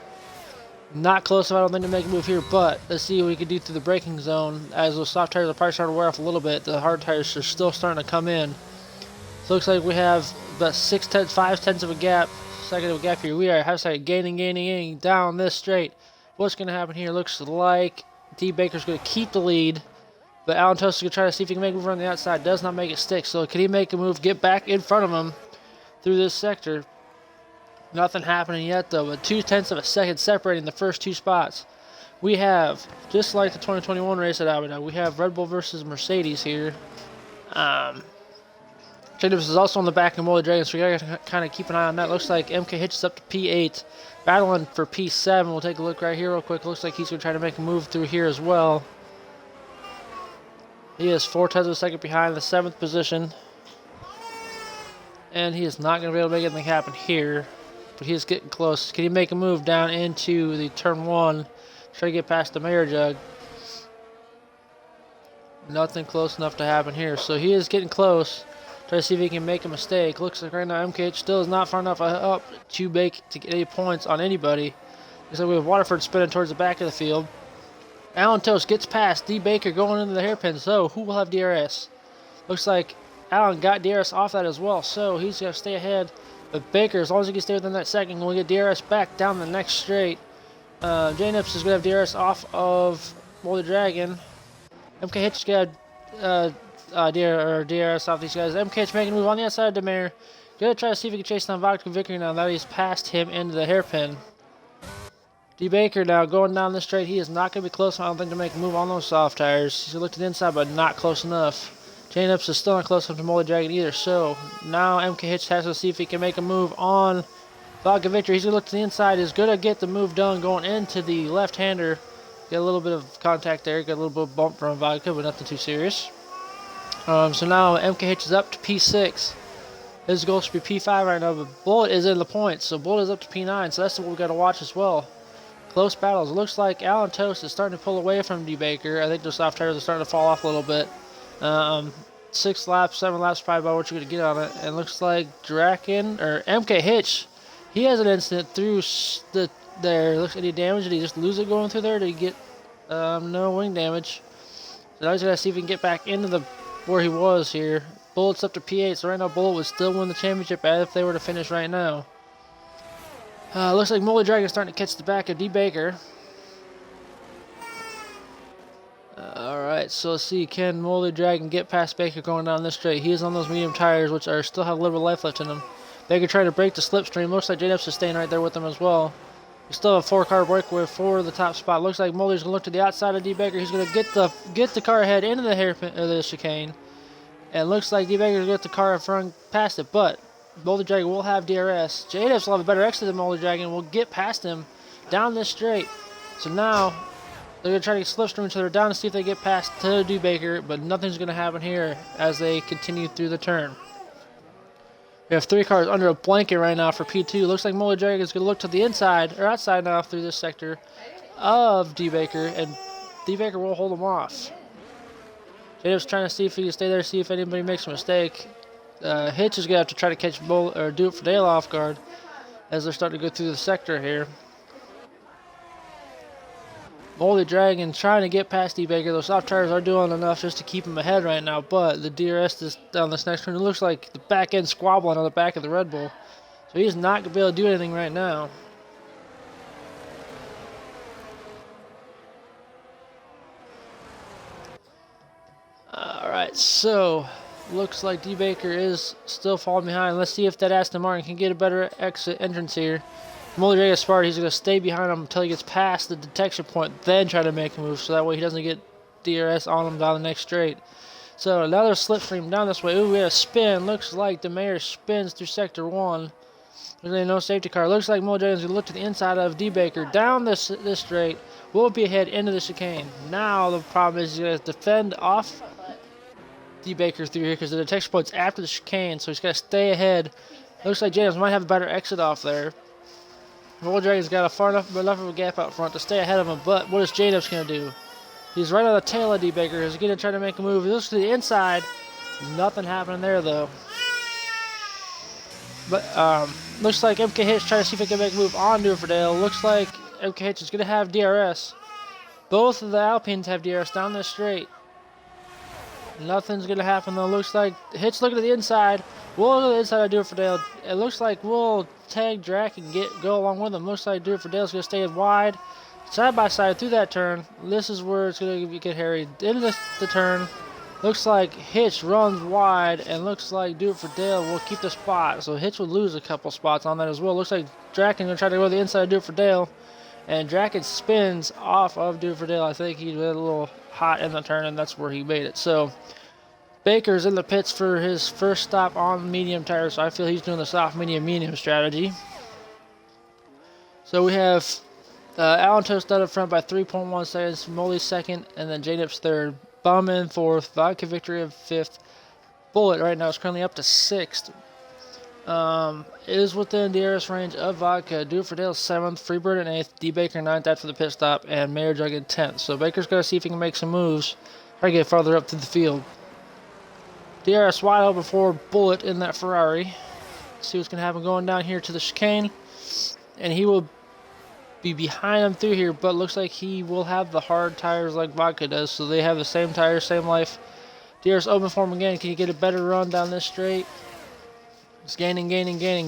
Not close enough, I don't think, to make a move here, but let's see what we can do through the braking zone. As those soft tires are probably starting to wear off a little bit, the hard tires are still starting to come in. So it looks like we have about 5/10 of a gap. Second of a gap here. We are gaining down this straight. What's going to happen here? Looks like D. Baker's going to keep the lead, but Alan Toast is going to try to see if he can make a move on the outside. Does not make it stick. So can he make a move, get back in front of him through this sector? Nothing happening yet, though. But 0.2 of a second separating the first 2 spots. We have, just like the 2021 race at Abu Dhabi, we have Red Bull versus Mercedes here. Jacobs is also on the back of Molly Dragon, so we gotta kind of keep an eye on that. Looks like Mk7hitch is up to P8, battling for P7. We'll take a look right here real quick. Looks like he's gonna try to make a move through here as well. He is 0.4 of a second behind the 7th position, and he is not gonna be able to make anything happen here. But he is getting close. Can he make a move down into the turn 1? Try to get past the Mayor Jug. Nothing close enough to happen here. So he is getting close. Try to see if he can make a mistake. Looks like right now Mk7hitch still is not far enough up to get any points on anybody. So we have Waterford spinning towards the back of the field. Alan Toast gets past D. Baker going into the hairpin. So who will have DRS? Looks like Alan got DRS off that as well. So he's going to stay ahead. But Baker, as long as he can stay within that second, will get DRS back down the next straight. J-Nips is going to have DRS off of Molly Dragon. Mk7hitch is going to DRS off these guys. Mk7hitch making a move on the outside of the Demare. Going to try to see if he can chase down Vodka Victory now that he's passed him into the hairpin. D. Baker now going down this straight. He is not going to be close, I don't think, to make a move on those soft tires. He's going to look to the inside, but not close enough. J-Nips is still not close enough to Molly Dragon either, so now Mk7hitch has to see if he can make a move on Vodka Victory. He's going to look to the inside. He's going to get the move done going into the left-hander. Get a little bit of contact there. Got a little bit of bump from Vodka, but nothing too serious. So now Mk7hitch is up to P6. His goal should be P5 right now, but Bullet is in the points, so Bullet is up to P9, so that's what we've got to watch as well. Close battles. It looks like Alan Toast is starting to pull away from D. Baker. I think the soft tires are starting to fall off a little bit. 6 laps, 7 laps, probably about what you're going to get on it. And looks like Mk7hitch, he has an incident through there. Looks like any damage. Did he just lose it going through there? Did he get no wing damage? So now he's going to see if he can get back into where he was here. Bullet's up to P8, so right now Bullet would still win the championship if they were to finish right now. Looks like Molly Dragon is starting to catch the back of D. Baker. Alright, so let's see. Can Molly Dragon get past Baker going down this straight? He is on those medium tires, which still have a little life left in them. Baker trying to break the slipstream. Looks like J-Nips is staying right there with him as well. We still have a 4-car breakaway for the top spot. Looks like Molly's going to look to the outside of D. Baker. He's going to get the car ahead into the hairpin of the chicane. And looks like D. Baker's going to get the car in front past it, but Molly Dragon will have DRS. J-Nips will have a better exit than Molly Dragon. Will get past him down this straight. So now they're going to try to slipstream each other down to see if they get past to D. Baker, but nothing's going to happen here as they continue through the turn. We have 3 cars under a blanket right now for P2. Looks like Molly Dragon is going to look to the inside, or outside now through this sector of D. Baker, and D. Baker will hold him off. Jacob's trying to see if he can stay there, see if anybody makes a mistake. Hitch is going to have to try to catch Bull or Do It For Dale off guard as they're starting to go through the sector here. Moldy Dragon trying to get past D-Baker. Those soft tires are doing enough just to keep him ahead right now, but the DRS is down this next turn. It looks like the back end squabbling on the back of the Red Bull. So he's not going to be able to do anything right now. Alright, so looks like D-Baker is still falling behind. Let's see if that Aston Martin can get a better exit entrance here. Moldy Dragon is smart. He's going to stay behind him until he gets past the detection point, then try to make a move, so that way he doesn't get DRS on him down the next straight. So another slipstream down this way. Ooh, we had a spin. Looks like the mayor spins through sector 1. There's no safety car. Looks like Moldy Dragon's going to look to the inside of D-Baker down this straight. Will be ahead into the chicane. Now the problem is he's going to defend off D-Baker through here because the detection point's after the chicane, so he's got to stay ahead. Looks like James might have a better exit off there. Moldy Dragon's got a far enough of a gap out front to stay ahead of him, but what is Jacobs going to do? He's right on the tail of D-Baker. He's going to try to make a move. He looks to the inside. Nothing happening there, though. But looks like Mk7hitch trying to see if he can make a move on Do It For Dale. Looks like Mk7hitch is going to have DRS. Both of the Alpines have DRS down this straight. Nothing's going to happen, though. Looks like Hitch looking to the inside. We'll go to the inside of Do It For Dale. It looks like we'll tag Drac and go along with him. Looks like Do It For Dale's going to stay wide. Side by side through that turn. This is where it's going to get hairy. Into the turn. Looks like Hitch runs wide, and looks like Do It For Dale will keep the spot. So Hitch would lose a couple spots on that as well. Looks like Draken going to try to go to the inside of Do It For Dale. And Draken spins off of Do It For Dale. I think he was a little hot in the turn, and that's where he made it. So Baker's in the pits for his first stop on medium tires, so I feel he's doing the soft, medium strategy. So we have Alan Toast out up front by 3.1 seconds, Molly second, and then J-Nips third. Bum in fourth, Vodka Victory of fifth. Bullet right now is currently up to sixth. It is within the DRS range of Vodka. Do It For Dale 7th, Freebird in 8th, D Baker 9th after the pit stop, and Mayor Jug in 10th. So Baker's got to see if he can make some moves, try to get farther up through the field. DRS wide open for Bullet in that Ferrari. See what's going to happen going down here to the chicane. And he will be behind him through here, but looks like he will have the hard tires like Vodka does, so they have the same tires, same life. DRS open for him again. Can he get a better run down this straight? He's gaining.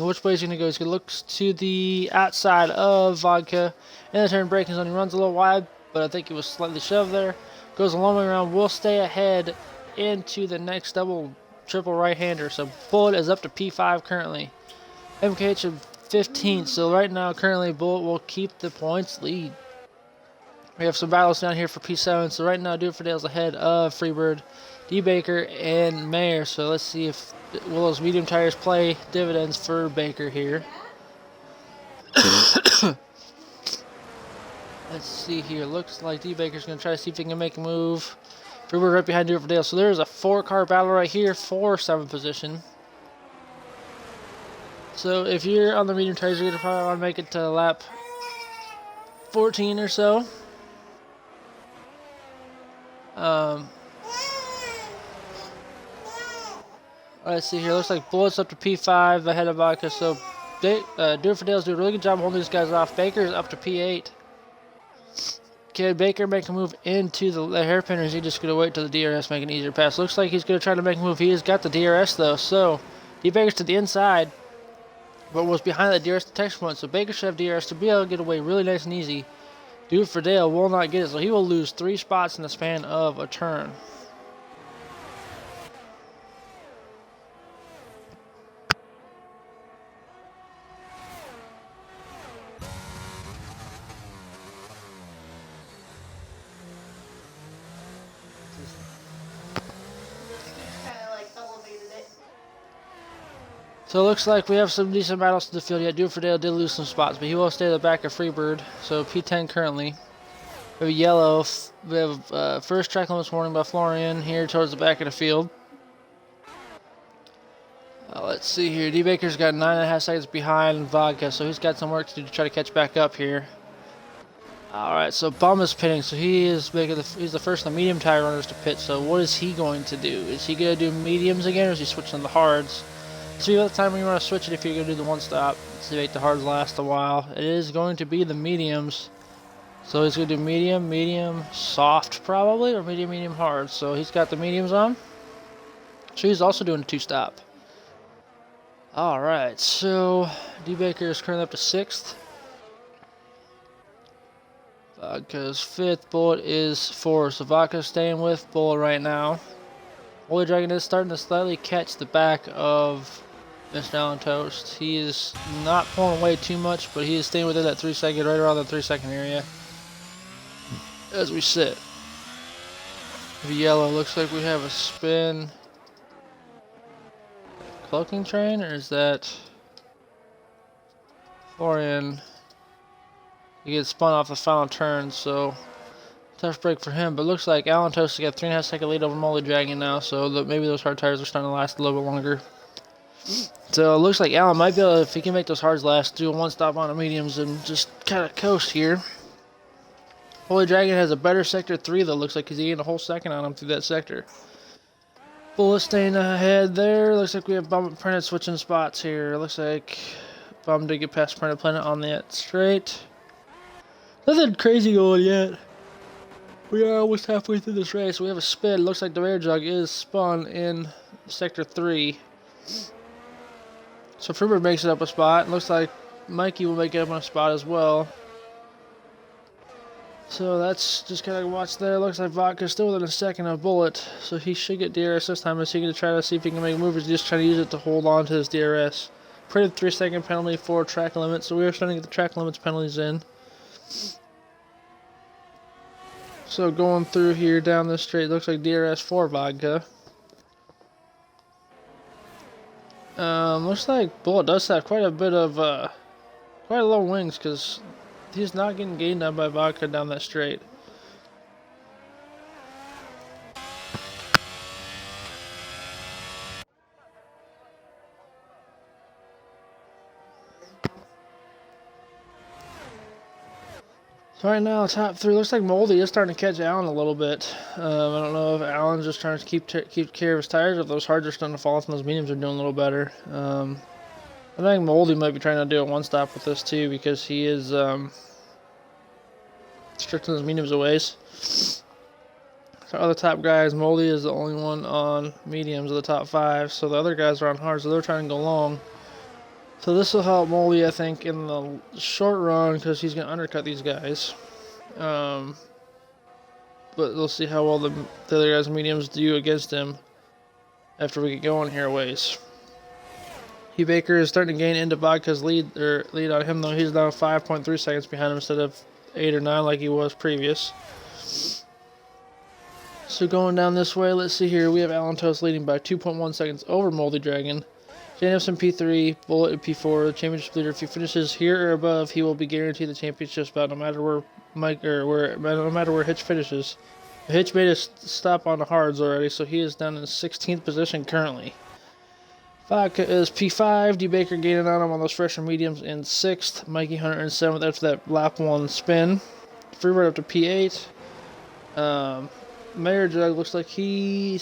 Which way is he going to go? He's going to look to the outside of Vodka. In the turn braking zone, he runs a little wide, but I think he was slightly shoved there. Goes a long way around. Will stay ahead into the next triple right-hander. So Bullet is up to P5 currently. Mk7hitch 15th. So right now, currently, Bullet will keep the points lead. We have some battles down here for P7. So right now, Do It For Dale's ahead of Freebird, D Baker, and Mayor. So let's see if will those medium tires play dividends for Baker here. Let's see here. Looks like D Baker's going to try to see if he can make a move. Freebird right behind Do It For Dale. So there's a 4-car battle right here for 7th position. So if you're on the medium tires, you're going to probably want to make it to lap 14 or so. Let's see here. Looks like Bullet's up to P5 ahead of Vodka. So Do It For Dale's doing a really good job holding these guys off. Baker's up to P8. Can Baker make a move into the hairpin, or is he just going to wait till the DRS make an easier pass? Looks like he's going to try to make a move. He has got the DRS though. So D Baker's to the inside, but was behind the DRS detection point. So Baker should have DRS to be able to get away really nice and easy. Do It For Dale will not get it, so he will lose 3 spots in the span of a turn. So it looks like we have some decent battles to the field yet. Do It For Dale did lose some spots, but he will stay at the back of Freebird. So P10 currently. We have yellow. We have first track limits warning by Florian here towards the back of the field. Let's see here. D Baker's got 9.5 seconds behind Vodka, so he's got some work to do to try to catch back up here. Alright, so Bum is pitting, so he's the first of the medium tire runners to pit, so what is he going to do? Is he going to do mediums again, or is he switching to the hards? See what time you want to switch it if you're going to do the one stop, to make the hards last a while. It is going to be the mediums, so he's going to do medium, medium, soft probably, or medium, medium, hard. So he's got the mediums on, so he's also doing a two stop. Alright, so D Baker is currently up to 6th. Vodka's 5th, Bullet is 4th, so Vodka's staying with Bullet right now. Holy Dragon is starting to slightly catch the back of Mr. Allen Toast. He is not pulling away too much, but he is staying within that 3 second, right around the 3 second area. As we sit. The yellow looks like we have a spin. Cloaking train, or is that Florian? He gets spun off the final turn, so tough break for him. But looks like Allen Toast has got 3.5 second lead over Molly Dragon now, so maybe those hard tires are starting to last a little bit longer. So it looks like Allen might be able to, if he can make those hards last, do a one stop on the mediums and just kind of coast here. Holy Dragon has a better sector 3 though. Looks like he's getting a whole second on him through that sector. Bullet staying ahead there. Looks like we have Bum and Printed switching spots here. Looks like Bum did get past Printed Planet on that straight. Nothing crazy going yet. We are almost halfway through this race. We have a spin. Looks like the rear jug is spun in sector 3. So Freebird makes it up a spot. Looks like Mikey will make it up a spot as well. So that's just kind of watch there. Looks like Vodka's still within a second of Bullet. So he should get DRS this time. Is he going to try to see if he can make moves? Just trying to use it to hold on to his DRS. Printed 3 second penalty for track limits. So we are starting to get the track limits penalties in. So going through here down this straight, looks like DRS for Vodka. Looks like Bullet does have quite a bit of, quite low wings, because he's not getting gained on by Vodka down that straight. So right now, top 3, looks like Moldy is starting to catch Allen a little bit. I don't know if Allen's just trying to keep care of his tires, or if those hards are starting to fall off and those mediums are doing a little better. I think Moldy might be trying to do a one-stop with this too, because he is stretching his mediums away. So other top guys, Moldy is the only one on mediums of the top 5, so the other guys are on hards, so they're trying to go long. So this will help Moldy, I think, in the short run, because he's going to undercut these guys. But we'll see how well the other guys' mediums do against him after we get going here a ways. He Baker is starting to gain into Vodka's lead on him, though. He's now 5.3 seconds behind him instead of 8 or 9 like he was previous. So going down this way, let's see here. We have Allen Toast leading by 2.1 seconds over Moldy Dragon. Janison P3, Bullet at P4, the championship leader. If he finishes here or above, he will be guaranteed the championship spot, no matter where no matter where Hitch finishes. Hitch made a stop on the hards already, so he is down in 16th position currently. Vodka is P5, D Baker gaining on him on those fresher mediums in 6th. Mikey Hunter in 7th after that lap 1 spin. Freebird up to P8. Mayor Jug looks like he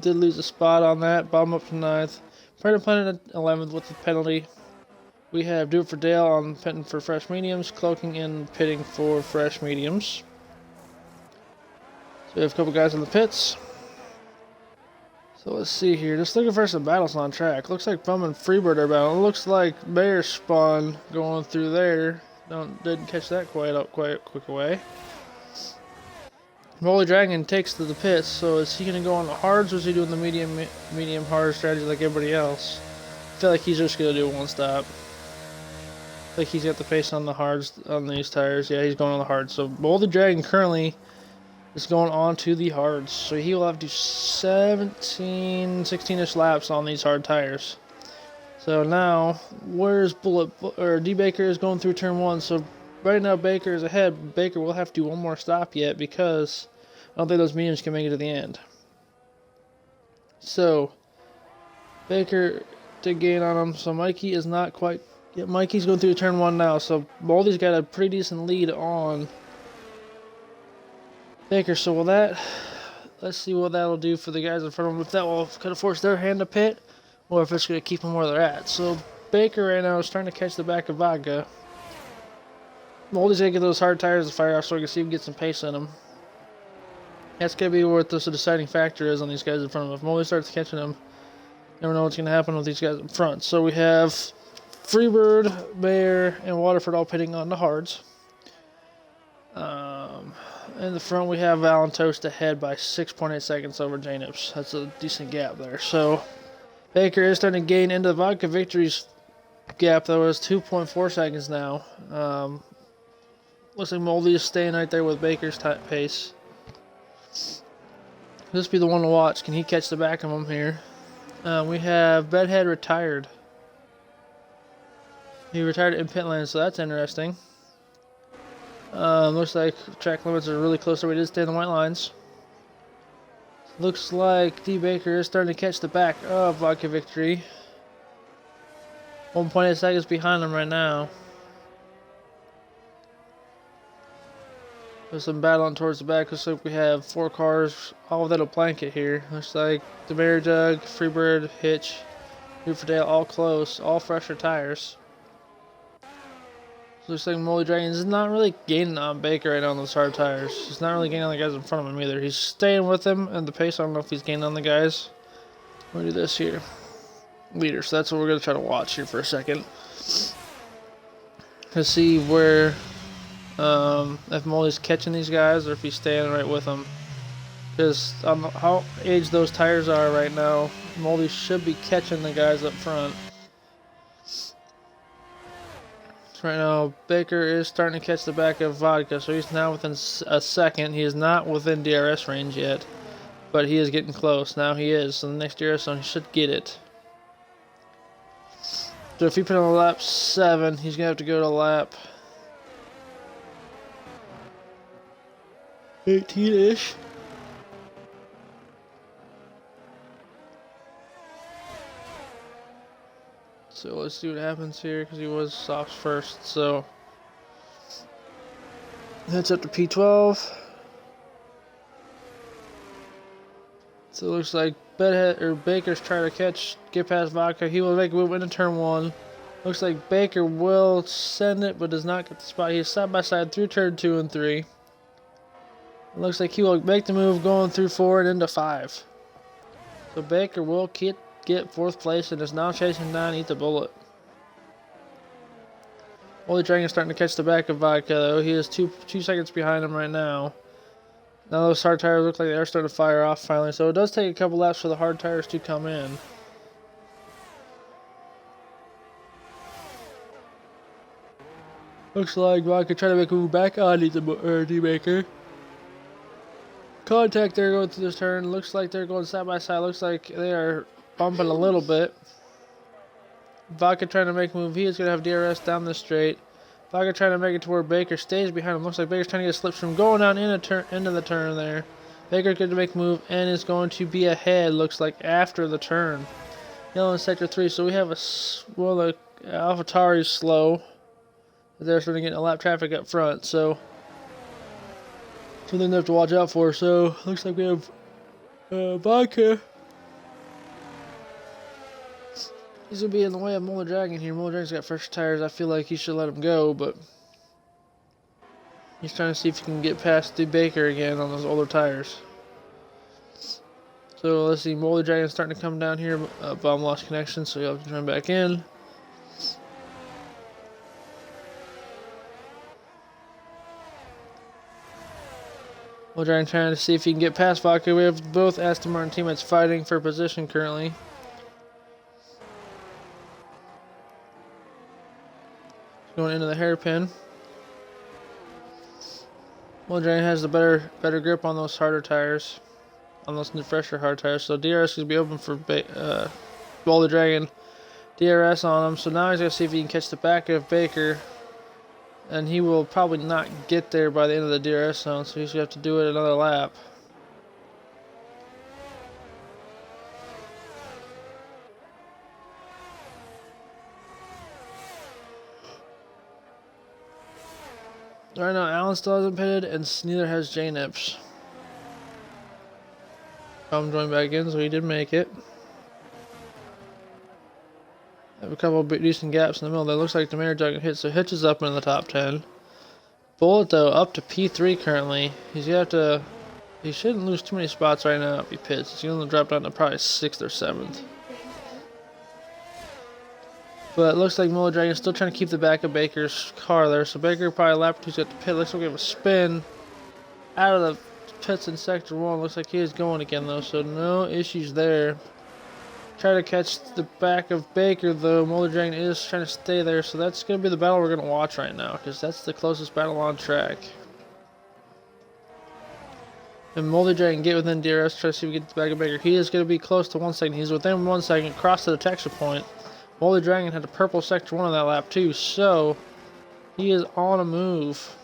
did lose a spot on that. Bomb up to 9th. Predator Planet at 11th with the penalty. We have Do It For Dale on pitting for fresh mediums. Cloaking and pitting for fresh mediums. So we have a couple guys in the pits. So let's see here. Just looking for some battles on track. Looks like Bum and Freebird are battling. It looks like Mayor spun going through there. Didn't catch that quite quick away. Molly Dragon takes to the pits, so is he going to go on the hards, or is he doing the medium hard strategy like everybody else? I feel like he's just going to do a one-stop. I think he's got the pace on the hards on these tires. Yeah, he's going on the hards. So Molly Dragon currently is going on to the hards. So he will have to do 16-ish laps on these hard tires. So now, where's Bullet, or D Baker is going through turn 1, so right now Baker is ahead. Baker will have to do one more stop yet, because I don't think those mediums can make it to the end. So Baker did gain on him, so Mikey is not quite Yeah, Mikey's going through turn 1 now, so Moldy's got a pretty decent lead on Baker. So will that... Let's see what that'll do for the guys in front of them. If that will kind of force their hand to pit, or if it's going to keep them where they're at. So Baker right now is trying to catch the back of Vodka. Moldy's going to get those hard tires to fire off so we can see if we can get some pace in them. That's going to be what the deciding factor is on these guys in front of them. If Moldy starts catching them, never know what's going to happen with these guys in front. So we have Freebird, Bear, and Waterford all pitting on the hards. In the front, we have Valentoast ahead by 6.8 seconds over Janips. That's a decent gap there. So Baker is starting to gain into the Vodka Victory's gap, though. It's 2.4 seconds now. Looks like Moldy is staying right there with Baker's pace. This will be the one to watch. Can he catch the back of him here? We have Bedhead retired. He retired in pit lane, so that's interesting. Looks like track limits are really close, so we did stay in the white lines. Looks like D. Baker is starting to catch the back of Vodka Victory. 1.8 seconds behind him right now. There's some battling towards the back. Looks like we have 4 cars, all without a blanket here. Looks like the Bear Jug, Freebird, Hitch, Rufordale, all close, all fresher tires. Looks like Moldy Dragons is not really gaining on Baker right now on those hard tires. He's not really gaining on the guys in front of him either. He's staying with him, and the pace, I don't know if he's gaining on the guys. We're going to do this here. Leader, so that's what we're going to try to watch here for a second. To see where, if Moldy's catching these guys, or if he's staying right with them. Because on how aged those tires are right now, Moldy should be catching the guys up front. Right now, Baker is starting to catch the back of Vodka, so he's now within a second. He is not within DRS range yet, but he is getting close. Now he is, so the next DRS zone, he should get it. So if he put on lap 7, he's going to have to go to lap 18-ish. So let's see what happens here, because he was soft first. So that's up to P12. So it looks like Baker's trying to get past Vodka. He will make a move into turn 1. Looks like Baker will send it, but does not get the spot. He's side by side through turn 2 and 3. It looks like he will make the move going through 4 and into 5. So Baker will get 4th place and is now chasing down EatThaBu11et. Moldy Dragon is starting to catch the back of Vodka, though. He is 2 seconds behind him right now. Now those hard tires look like they are starting to fire off finally, so it does take a couple laps for the hard tires to come in. Looks like Vodka trying to make a move back on D. Baker. Contact there going through this turn. Looks like they're going side by side. Looks like they are bumping a little bit. Vodka trying to make a move. He is going to have DRS down the straight. Vodka trying to make it to where Baker stays behind him. Looks like Baker's trying to get a slipstream going down into the turn there. Baker's going to make a move and is going to be ahead, looks like, after the turn. Yellow in sector 3. So we have the AlphaTauri's slow. They're starting to get a lap traffic up front. So something they have to watch out for. So looks like we have Vodka. He's going to be in the way of Moldy Dragon here. Moldy Dragon's got fresh tires. I feel like he should let him go, but he's trying to see if he can get past the Baker again on those older tires. So let's see. Moldy Dragon's starting to come down here. Bomb lost connection, so he'll have to turn back in. Moldy Dragon trying to see if he can get past Vodka. We have both Aston Martin teammates fighting for position currently. Going into the hairpin. Moldy Dragon has the better grip on those harder tires, on those new fresher hard tires. So DRS is going to be open for Moldy Dragon. DRS on him. So now he's going to see if he can catch the back of Baker, and he will probably not get there by the end of the DRS zone. So he's going to have to do it another lap. Right now, Alan still hasn't pitted, and neither has J-Nips. Tom joined back in, so he did make it. Have a couple of decent gaps in the middle. That looks like the Mary Jug hit, so Hitch is up in the top 10. Bullet, though, up to P3 currently. He's gonna have to. He shouldn't lose too many spots right now if he pits. He's gonna drop down to probably 6th or 7th. But it looks like Mullet Dragon is still trying to keep the back of Baker's car there. So Baker probably lap 2's got the pit. Looks like we have a spin out of the pits in sector 1. Looks like he is going again though, so no issues there. Try to catch the back of Baker though. Mullet Dragon is trying to stay there, so that's going to be the battle we're going to watch right now, because that's the closest battle on track. And Mullet Dragon get within DRS, try to see if we get the back of Baker. He is going to be close to 1 second. He's within 1 second, cross to the texture point. Mullet Dragon had a purple sector 1 on that lap too, so he is on a move.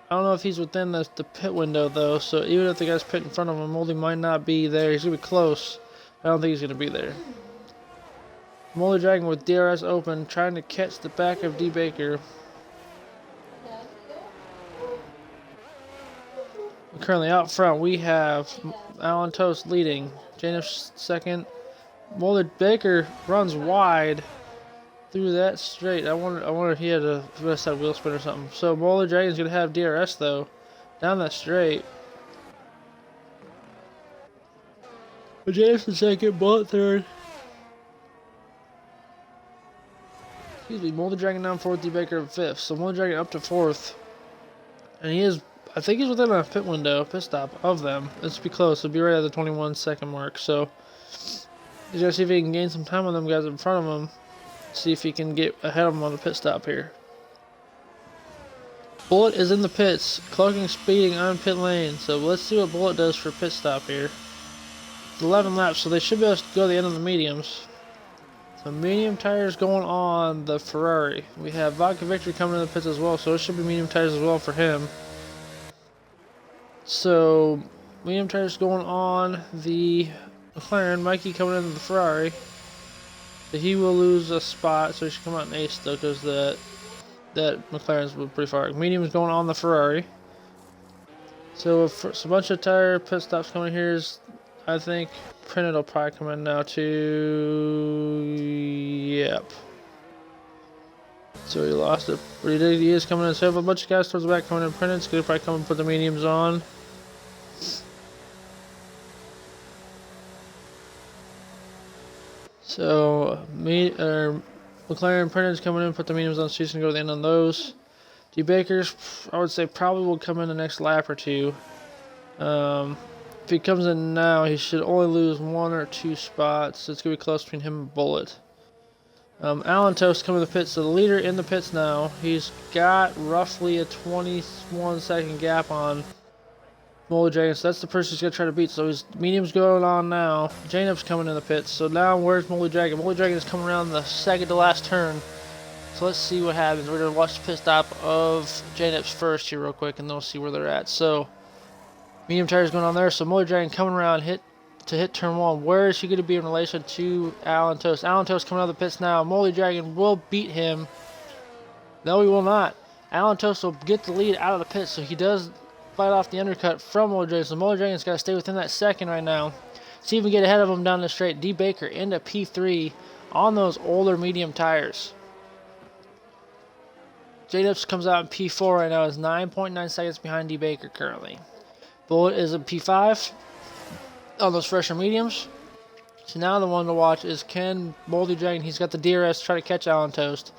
I don't know if he's within the pit window though, so even if the guy's pit in front of him, Mullet might not be there. He's going to be close. I don't think he's going to be there. Mullet Dragon with DRS open, trying to catch the back of D. Baker. Currently out front, we have Alan Toast leading. J-Nips second. Mullet Baker runs wide through that straight. I wonder if he had a rest that wheel spin or something. So Mullet Dragon's going to have DRS though, down that straight. But J-Nips in second, Bullet third. Excuse me, Mullet Dragon down 4th, D. Baker in 5th. So Mullet Dragon up to 4th. And he is, I think he's within a pit window, pit stop of them. Let's be close. It'll be right at the 21 second mark. So he's going to see if he can gain some time on them guys in front of him. See if he can get ahead of them on the pit stop here. Bullet is in the pits, cloaking, speeding on pit lane. So let's see what Bullet does for pit stop here. 11 laps, so they should be able to go to the end of the mediums. So medium tires going on the Ferrari. We have Vodka Victory coming in the pits as well, so it should be medium tires as well for him. So medium tires going on the McLaren. Mikey coming into the Ferrari. He will lose a spot, so he should come out in 8th still, because that McLaren's pretty far. Medium is going on the Ferrari. So a bunch of tire pit stops coming here. I think Printed will probably come in now too. Yep. So he lost it. But he is coming in. So have a bunch of guys towards the back coming in. Printed's going to probably come and put the mediums on. So McLaren Printed's coming in, put the mediums on, so he's going to go to the end on those. D. Baker's, I would say, probably will come in the next lap or two. If he comes in now, he should only lose 1 or 2 spots. So it's going to be close between him and Bullet. Alan Toast coming to the pits. So the leader in the pits now. He's got roughly a 21 second gap on Mullet Dragon. So that's the person he's going to try to beat. So his medium's going on now. J-Nip's coming in the pits. So now where's Mullet Dragon? Mullet Dragon is coming around the second to last turn. So let's see what happens. We're going to watch the pit stop of J-Nips first here real quick, and then we'll see where they're at. So medium tires going on there. So Mullet Dragon coming around hit turn 1. Where is he going to be in relation to Alan Toast? Alan Toast coming out of the pits now. Mullet Dragon will beat him. No, he will not. Alan Toast will get the lead out of the pits, so he does fight off the undercut from Mullet Dragon. So Mullet Dragon's got to stay within that second right now. See if we can get ahead of him down the straight. D. Baker into P3 on those older medium tires. J-Nips comes out in P4 right now. Is 9.9 seconds behind D. Baker currently. Bullet is in P5 on those fresher mediums. So now the one to watch is can Mullet Dragon. He's got the DRS try to catch Alan Toast.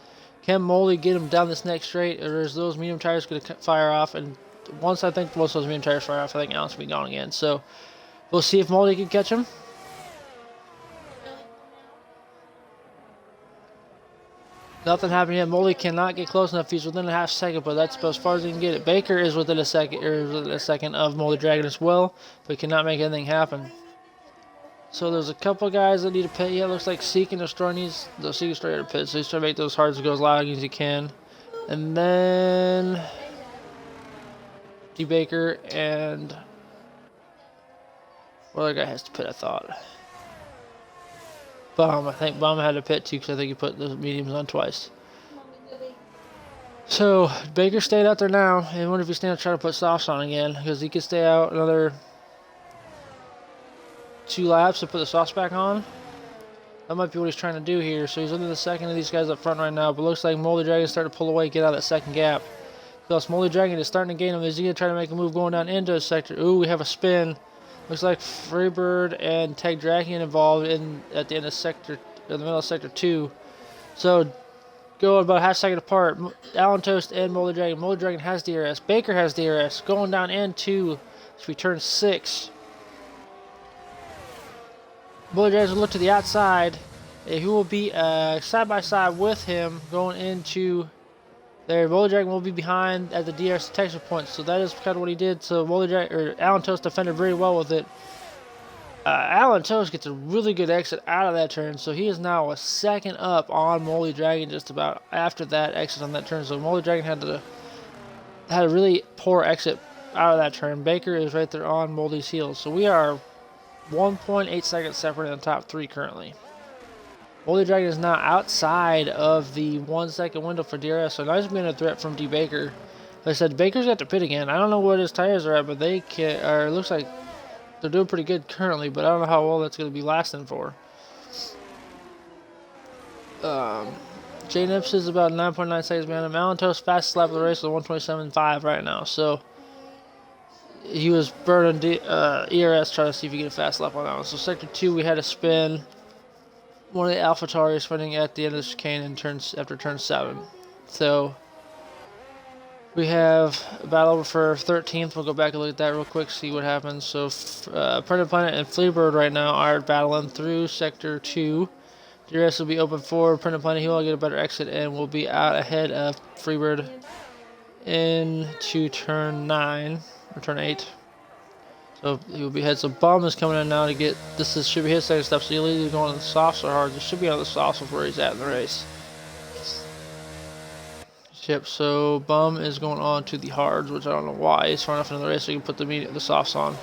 Can Mullet get him down this next straight, or is those medium tires going to fire off? And once I think most of those medium tires fire off, I think Alan's going to be gone again. So we'll see if Mullet can catch him. Nothing happened yet. Mullet cannot get close enough. He's within a half second, but that's about as far as he can get it. Baker is within a second of Mullet Dragon as well, but cannot make anything happen. So there's a couple guys that need to pit. Yeah, it looks like Seek and Destroy needs the Seek and Destroy to pit, so he's trying to make those hards go as loud as he can. And then D. Baker and what other guy has to pit, I thought. Bomb. I think Bomb had to pit too, because I think he put the mediums on twice. So Baker stayed out there now, and I wonder if he's going to try to put softs on again, because he could stay out another 2 laps to put the softs back on. That might be what he's trying to do here. So he's under the second of these guys up front right now, but looks like Moldy Dragon is starting to pull away, get out of that second gap. Because Moldy Dragon is starting to gain him. Is he going to try to make a move going down into his sector? Ooh, we have a spin. Looks like Freebird and Tag Dragon involved at the end of the middle of sector 2. So going about half second apart. Allen Toast and Moldy Dragon. Moldy Dragon has DRS. Baker has DRS. Going down into turn 6. Moldy Dragon will look to the outside. He will be side by side with him going into there. Moldy Dragon will be behind at the DRS detection point. So that is kind of what he did. So Allen Toast defended very well with it. Allen Toast gets a really good exit out of that turn, so he is now a second up on Moldy Dragon just about after that exit on that turn. So Moldy Dragon had a really poor exit out of that turn. Baker is right there on Moldy's heels. So we are 1.8 seconds separated in the top 3 currently. Moldy Dragon is now outside of the 1 second window for DRS, so now he's being a threat from D Baker. Like I said, Baker's got to pit again. I don't know what his tires are at, but they it looks like they're doing pretty good currently, but I don't know how well that's going to be lasting for. J Nips is about 9.9 seconds behind him. Allen Toast fastest lap of the race with 127.5 right now, so he was burning ERS trying to see if he could get a fast lap on that one. So sector 2 we had a spin. One of the AlphaTauri spinning at the end of the chicane after turn 7. So we have a battle over for 13th. We'll go back and look at that real quick, see what happens. So Predator Planet and Fleabird right now are battling through sector 2. DRS will be open for Predator Planet. He'll get a better exit and will be out ahead of Freebird into turn 9 or turn 8. So he will be ahead. So Bum is coming in now to get should be his second step. So he'll either go on the softs or hard. This should be on the softs of where he's at in the race. Yep, so Bum is going on to the hards, which I don't know why. He's far enough into the race so he can put the softs on.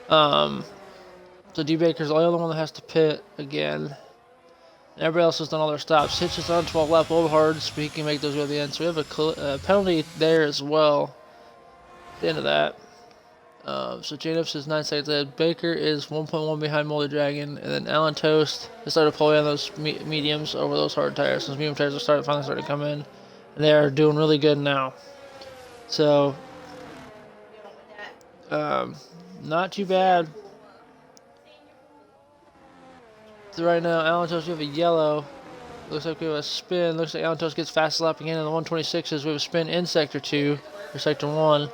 So D Baker's the only one that has to pit again. And everybody else has done all their stops. Hitch is on 12 lap old hards, but he can make those go to the end. So we have a penalty there as well at the end of that. So J-Nips is 9 seconds ahead. Baker is 1.1 behind Moldy Dragon, and then Allen Toast has started pulling on those mediums over those hard tires. Those medium tires are finally starting to come in, and they are doing really good now. So, not too bad. So right now, Allen Toast, we have a yellow. Looks like we have a spin. Looks like Allen Toast gets fast lap again in the 126s. We have a spin in sector 2 or sector 1.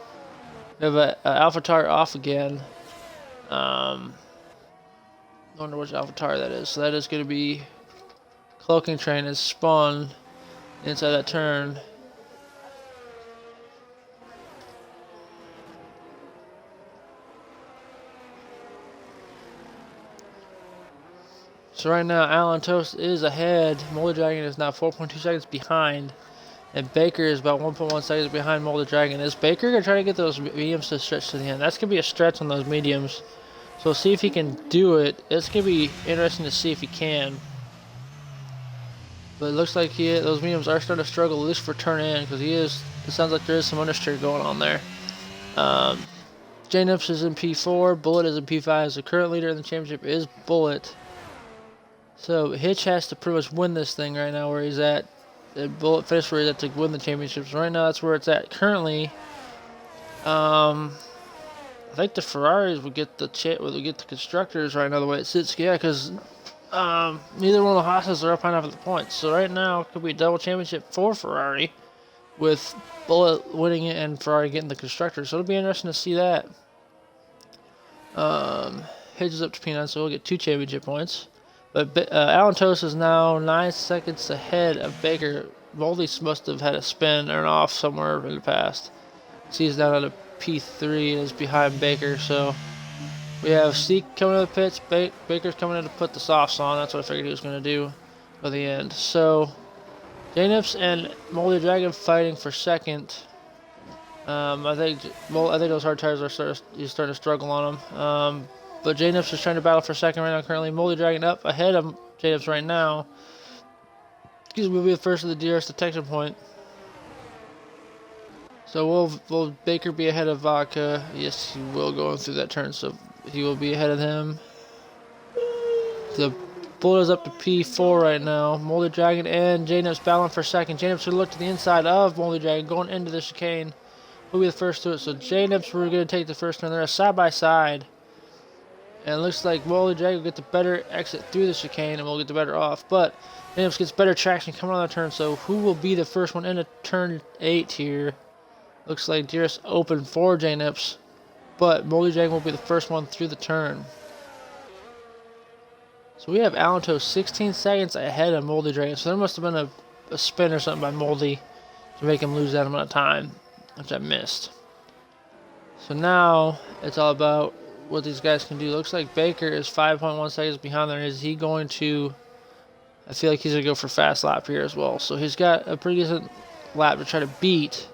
We have an AlphaTauri off again. I wonder which AlphaTauri that is. So that is going to be Cloaking Train is spun inside that turn. So right now, Allen Toast is ahead. Moldy Dragon is now 4.2 seconds behind. And Baker is about 1.1 seconds behind Moldy Dragon. Is Baker going to try to get those mediums to stretch to the end? That's going to be a stretch on those mediums. So we'll see if he can do it. It's going to be interesting to see if he can. But it looks like those mediums are starting to struggle, at least for turn in, because it sounds like there is some understeer going on there. J-Nips is in P4. Bullet is in P5. The current leader in the championship is Bullet. So Hitch has to pretty much win this thing right now where he's at. Bullet finished where he's at to win the championships. Right now, that's where it's at. Currently, I think the Ferraris would get the constructors right now the way it sits. Yeah, because neither one of the Haas's are up high enough at the points. So right now, it could be a double championship for Ferrari, with Bullet winning it and Ferrari getting the constructors. So it'll be interesting to see that. Hitch is up to P9, so we'll get 2 championship points. But Allen Toast is now 9 seconds ahead of Baker. Moldy must have had a spin or an off somewhere in the past. So he's down at a P3 and is behind Baker. So we have Seek coming to the pits. Baker's coming in to put the softs on. That's what I figured he was going to do by the end. So J-Nips and Moldy Dragon fighting for second. I think those hard tires are he's starting to struggle on them. But J-Nips is trying to battle for second right now currently. Moldy Dragon up ahead of J-Nips right now. Excuse me, will be the first of the DRS detection point. So will Baker be ahead of Vodka? Yes, he will going through that turn, so he will be ahead of him. The Bullet is up to P4 right now. Moldy Dragon and J-Nips battling for second. J-Nips should look to the inside of Moldy Dragon going into the chicane. Who'll be the first to it? So J-Nips were going to take the first turn. They're side by side. And it looks like Moldy Dragon will get the better exit through the chicane and we'll get the better off. But J-Nips gets better traction coming on the turn. So who will be the first one into turn 8 here? Looks like DRS open for J-Nips. But Moldy Dragon will be the first one through the turn. So we have Alento 16 seconds ahead of Moldy Dragon. So there must have been a spin or something by Moldy to make him lose that amount of time, which I missed. So now it's all about what these guys can do. Looks like Baker is 5.1 seconds behind there. Is he going to... I feel like he's going to go for fast lap here as well. So he's got a pretty decent lap to try to beat.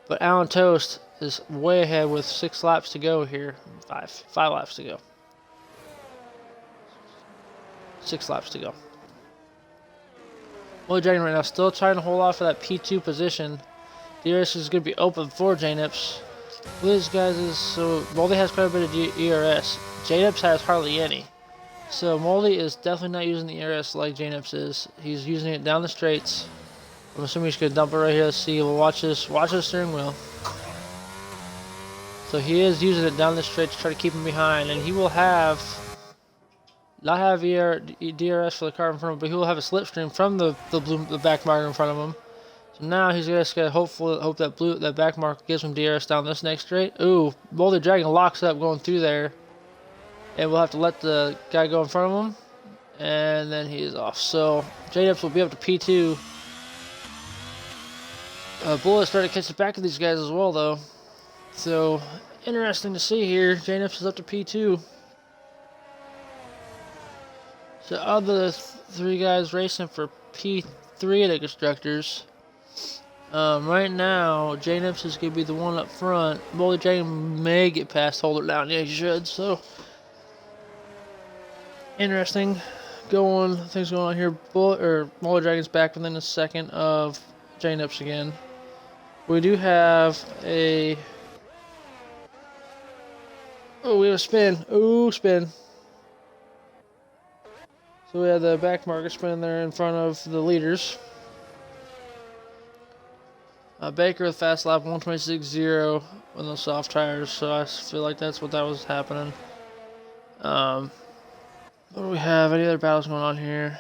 But Alan Toast is way ahead with 6 laps to go here. 5 laps to go. 6 laps to go. Moldy Dragon right now still trying to hold off for that P2 position. DRS is going to be open for J-Nips. These guys is so Moldy has quite a bit of ERS. J-Nips has hardly any. So Moldy is definitely not using the ERS like J-Nips is. He's using it down the straights. I'm assuming he's going to dump it right here. Let's see. We'll watch the steering wheel. So he is using it down the straight to try to keep him behind, and he will not have DRS for the car in front of him, but he will have a slipstream from the back marker in front of him. So now he's just gonna hope that back marker gives him DRS down this next straight. Ooh, Moldy Dragon locks up going through there, and we'll have to let the guy go in front of him, and then he is off. So J-Nips will be up to P2. Bullet started to catch the back of these guys as well, though. So interesting to see here. J-Nips is up to P2. So of the 3 guys racing for P3 of the constructors, right now J-Nips is going to be the one up front. Moldy Dragon may get past Hold It Down. Yeah, he should. So interesting things going on here. Moldy Dragon's back within a second of J-Nips again. We do have a... Oh, we have a spin. Ooh, spin. So we have the back marker spin there in front of the leaders. Baker with fast lap 126.0 on those soft tires, so I feel like that's what that was happening. What do we have? Any other battles going on here?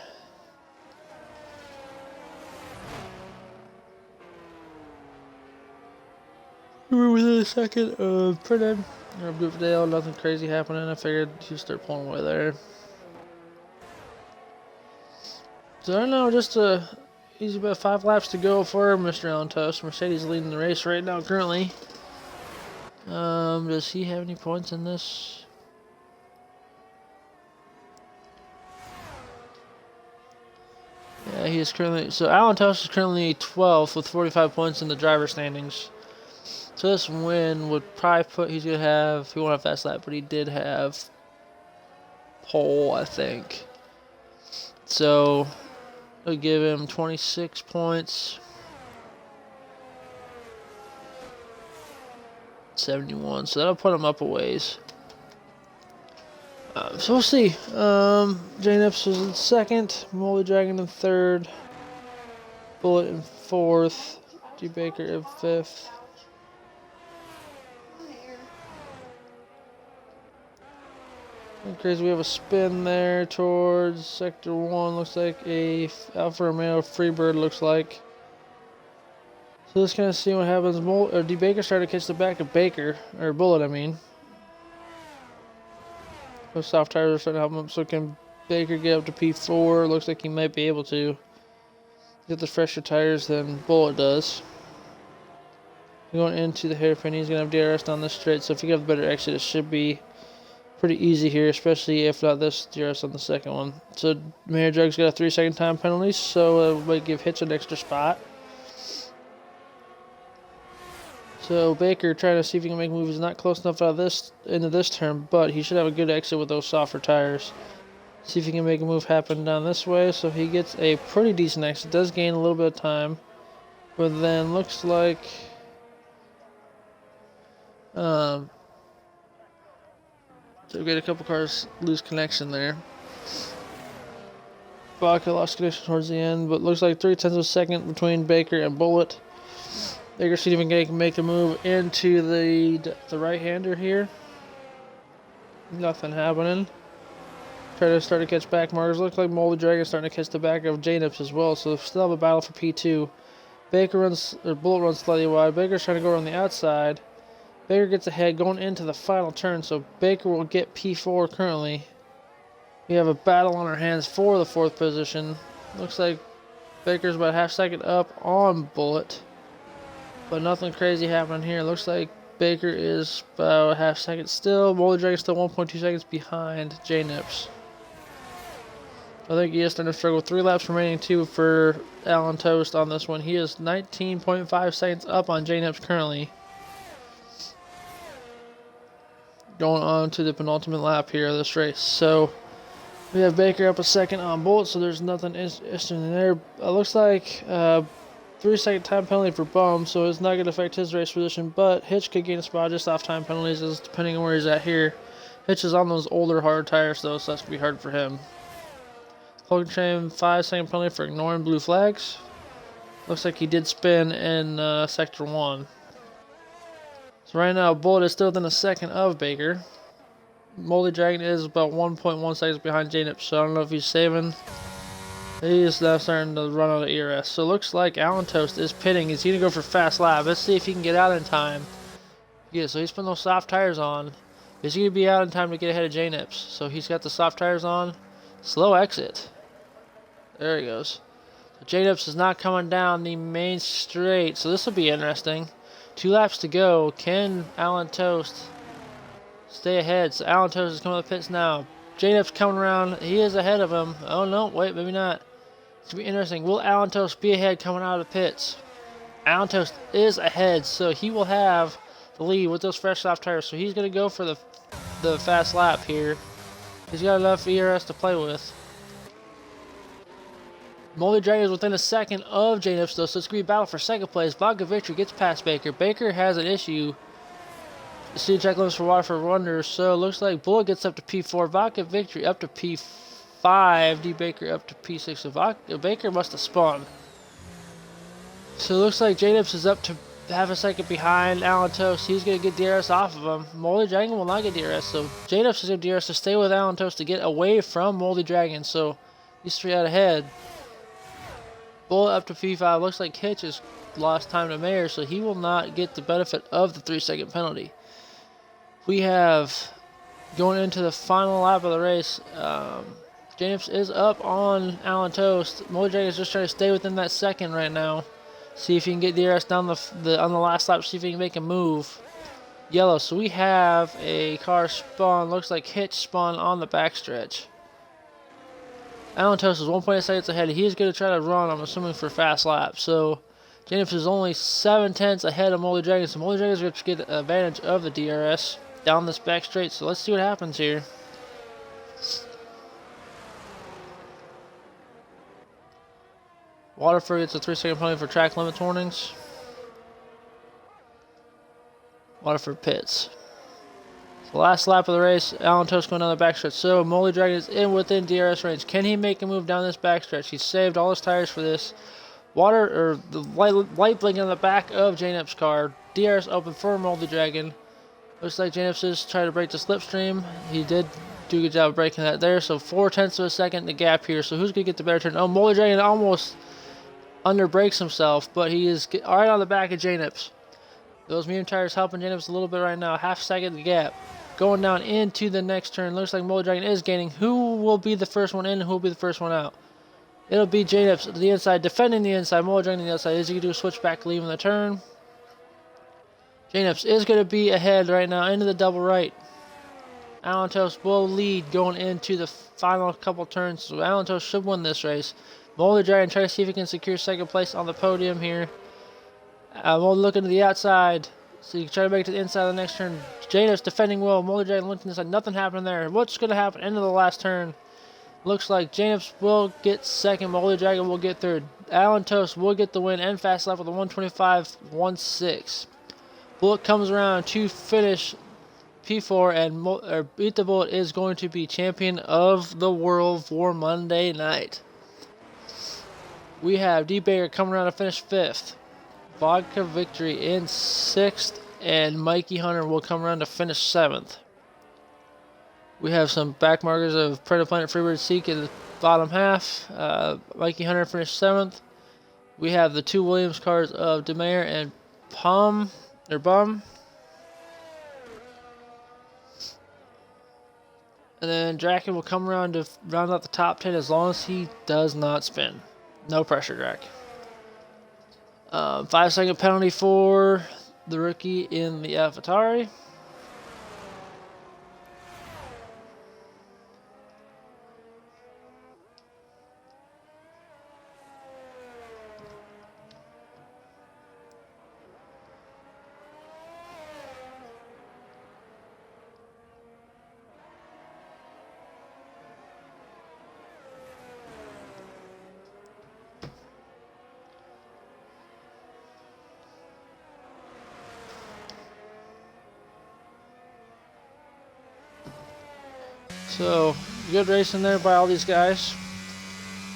We're within a second of Printed. Bloopdale, nothing crazy happening. I figured he'd start pulling away there. So I don't know, just easy about 5 laps to go for Mr. Alan Toast. Mercedes leading the race right now currently. Does he have any points in this? Yeah, he is currently... So Alan Toast is currently 12th with 45 points in the driver standings. So this win would probably put... He's going to have... He won't have fast lap, but he did have pole, I think. So... I'll give him 26 points. 71. So that'll put him up a ways. So we'll see. J-Nips is in second. Moldy Dragon in third. Bullet in fourth. G Baker in fifth. Crazy, we have a spin there towards sector 1. Looks like a Alfa Romeo Freebird, looks like. So let's kind of see what happens. D Baker started to catch the back of Baker, or Bullet, I mean. Those soft tires are starting to help him up. So can Baker get up to P4? Looks like he might be able to get the fresher tires than Bullet does. Going into the hairpin, he's going to have DRS down this straight. So if you have a better exit, it should be pretty easy here, especially if not this DRS on the second one. So Mayor Jug's got a 3-second time penalty, so it might give Hitch an extra spot. So Baker trying to see if he can make moves. He's not close enough out of this into this turn, but he should have a good exit with those softer tires. See if he can make a move happen down this way. So he gets a pretty decent exit. Does gain a little bit of time, but then looks like So we get a couple cars lose connection there. Baca lost connection towards the end, but looks like 0.3 of a second between Baker and Bullet. Baker should even make a move into the right-hander here. Nothing happening. Try to start to catch back markers. Looks like Moldy Dragon starting to catch the back of J-Nips as well, so still have a battle for P2. Bullet runs slightly wide. Baker's trying to go around the outside. Baker gets ahead going into the final turn, so Baker will get P4 currently. We have a battle on our hands for the 4th position. Looks like Baker's about a half second up on Bullet, but nothing crazy happening here. Looks like Baker is about a half second still. Moldy Dragon's still 1.2 seconds behind J-Nips. I think he is starting to struggle. 3 laps remaining too for Alan Toast on this one. He is 19.5 seconds up on J-Nips currently. Going on to the penultimate lap here of this race. So we have Baker up a second on Bullet, so there's nothing interesting there. Looks like 3-second time penalty for Bum, so it's not going to affect his race position, but Hitch could gain a spot just off time penalties, depending on where he's at here. Hitch is on those older hard tires though, so that's going to be hard for him. Logan Chain, 5-second penalty for ignoring blue flags. Looks like he did spin in Sector 1. So right now, Bullet is still within a second of Baker. Moldy Dragon is about 1.1 seconds behind J-Nips, so I don't know if he's saving. He is now starting to run out of ERS. So it looks like Alan Toast is pitting. He's going to go for fast lap. Let's see if he can get out in time. Yeah, so he's putting those soft tires on. He's going to be out in time to get ahead of J-Nips. So he's got the soft tires on. Slow exit. There he goes. So J-Nips is not coming down the main straight, so this will be interesting. 2 laps to go. Can Alan Toast stay ahead? So Alan Toast is coming to the pits now. J-Nips coming around. He is ahead of him. Oh no, wait, maybe not. It's going to be interesting. Will Alan Toast be ahead coming out of the pits? Alan Toast is ahead, so he will have the lead with those fresh soft tires. So he's going to go for the fast lap here. He's got enough ERS to play with. Moldy Dragon is within a second of J-Nips though, so it's going to be a battle for second place. Vodka Victory gets past Baker. Baker has an issue. See check limits for Waterford Wonders, so it looks like Bullet gets up to P4. Vodka Victory up to P5. D Baker up to P6. So Baker must have spun. So it looks like J-Nips is up to half a second behind Alan Toast. He's going to get DRS off of him. Moldy Dragon will not get DRS, so J-Nips is going to DRS to stay with Alan Toast to get away from Moldy Dragon. So these 3 out ahead. Bullet up to P5. Looks like Hitch has lost time to Mayer, so he will not get the benefit of the 3-second penalty. We have, going into the final lap of the race, J-Nips is up on Alan Toast. Moldy Dragon is just trying to stay within that second right now. See if he can get DRS down on the last lap, see if he can make a move. Yellow, so we have a car spun. Looks like Hitch spun on the backstretch. Alan Toast is 1.8 seconds ahead. He is going to try to run, I'm assuming, for fast lap. So J-Nips is only 7/10 ahead of Moldy Dragon. So Moldy Dragon is going to get advantage of the DRS down this back straight. So let's see what happens here. Waterford gets a 3-second penalty for track limits warnings. Waterford pits. The last lap of the race, Alan Toast going down the backstretch. So Moldy Dragon is within DRS range. Can he make a move down this backstretch? He saved all his tires for this. The light blinking on the back of J-Nips' car. DRS open for Moldy Dragon. Looks like J-Nips is trying to break the slipstream. He did do a good job of breaking that there. So 0.4 of a second the gap here. So who's going to get the better turn? Oh, Moldy Dragon almost under brakes himself, but he is right on the back of J-Nips. Those medium tires helping J-Nips a little bit right now. Half second the gap. Going down into the next turn. Looks like Moldy Dragon is gaining. Who will be the first one in and who will be the first one out? It'll be J-Nips to the inside, defending the inside. Moldy Dragon on the outside. Is he going to do a switchback leaving the turn? J-Nips is going to be ahead right now into the double right. Alan Toast will lead going into the final couple turns. So Alan Toast should win this race. Moldy Dragon try to see if he can secure second place on the podium here. Moldy looking to the outside. So you can try to make it to the inside of the next turn. J-Nips defending well. Moldy Dragon looking to the inside. Nothing happened there. What's going to happen? End of the last turn. Looks like J-Nips will get second. Moldy Dragon will get third. Alan Toast will get the win and fast lap with a 125.16. Bullet comes around to finish P4, and EatThaBu11et is going to be champion of the world for Monday night. We have D Baker coming around to finish 5th. Vodka Victory in 6th, and Mikey Hunter will come around to finish 7th. We have some back markers of Predator Planet Freebird Seek in the bottom half. Mikey Hunter finished 7th. We have the 2 Williams cars of DeMayer and Bum. And then Draken will come around to round out the top 10 as long as he does not spin. No pressure, Drac. 5-second penalty for the rookie in the AlphaTauri. So, good racing there by all these guys.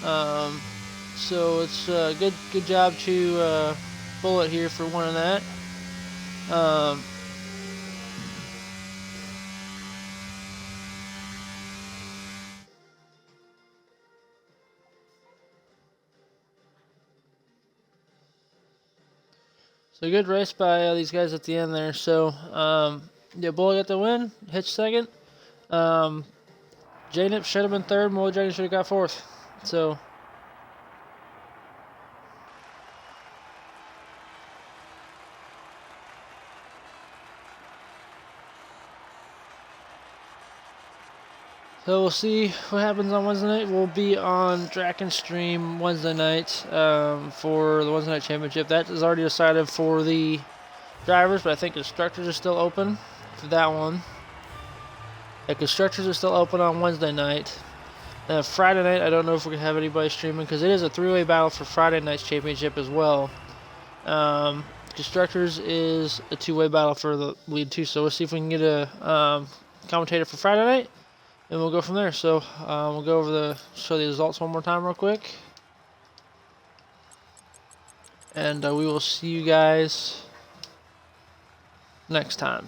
So it's good job to Bullet here for winning that. So good race by these guys at the end there. So yeah, Bullet got the win. Hitch second. J-Nip should have been third. Mully Dragon should have got fourth. So we'll see what happens on Wednesday night. We'll be on Draken Stream Wednesday night for the Wednesday night championship. That is already decided for the drivers, but I think constructors are still open for that one. The constructors are still open on Wednesday night. Friday night, I don't know if we're going to have anybody streaming because it is a 3-way battle for Friday night's championship as well. Constructors is a 2-way battle for the lead too, so we'll see if we can get a commentator for Friday night, and we'll go from there. So we'll go over show the results one more time real quick, and we will see you guys next time.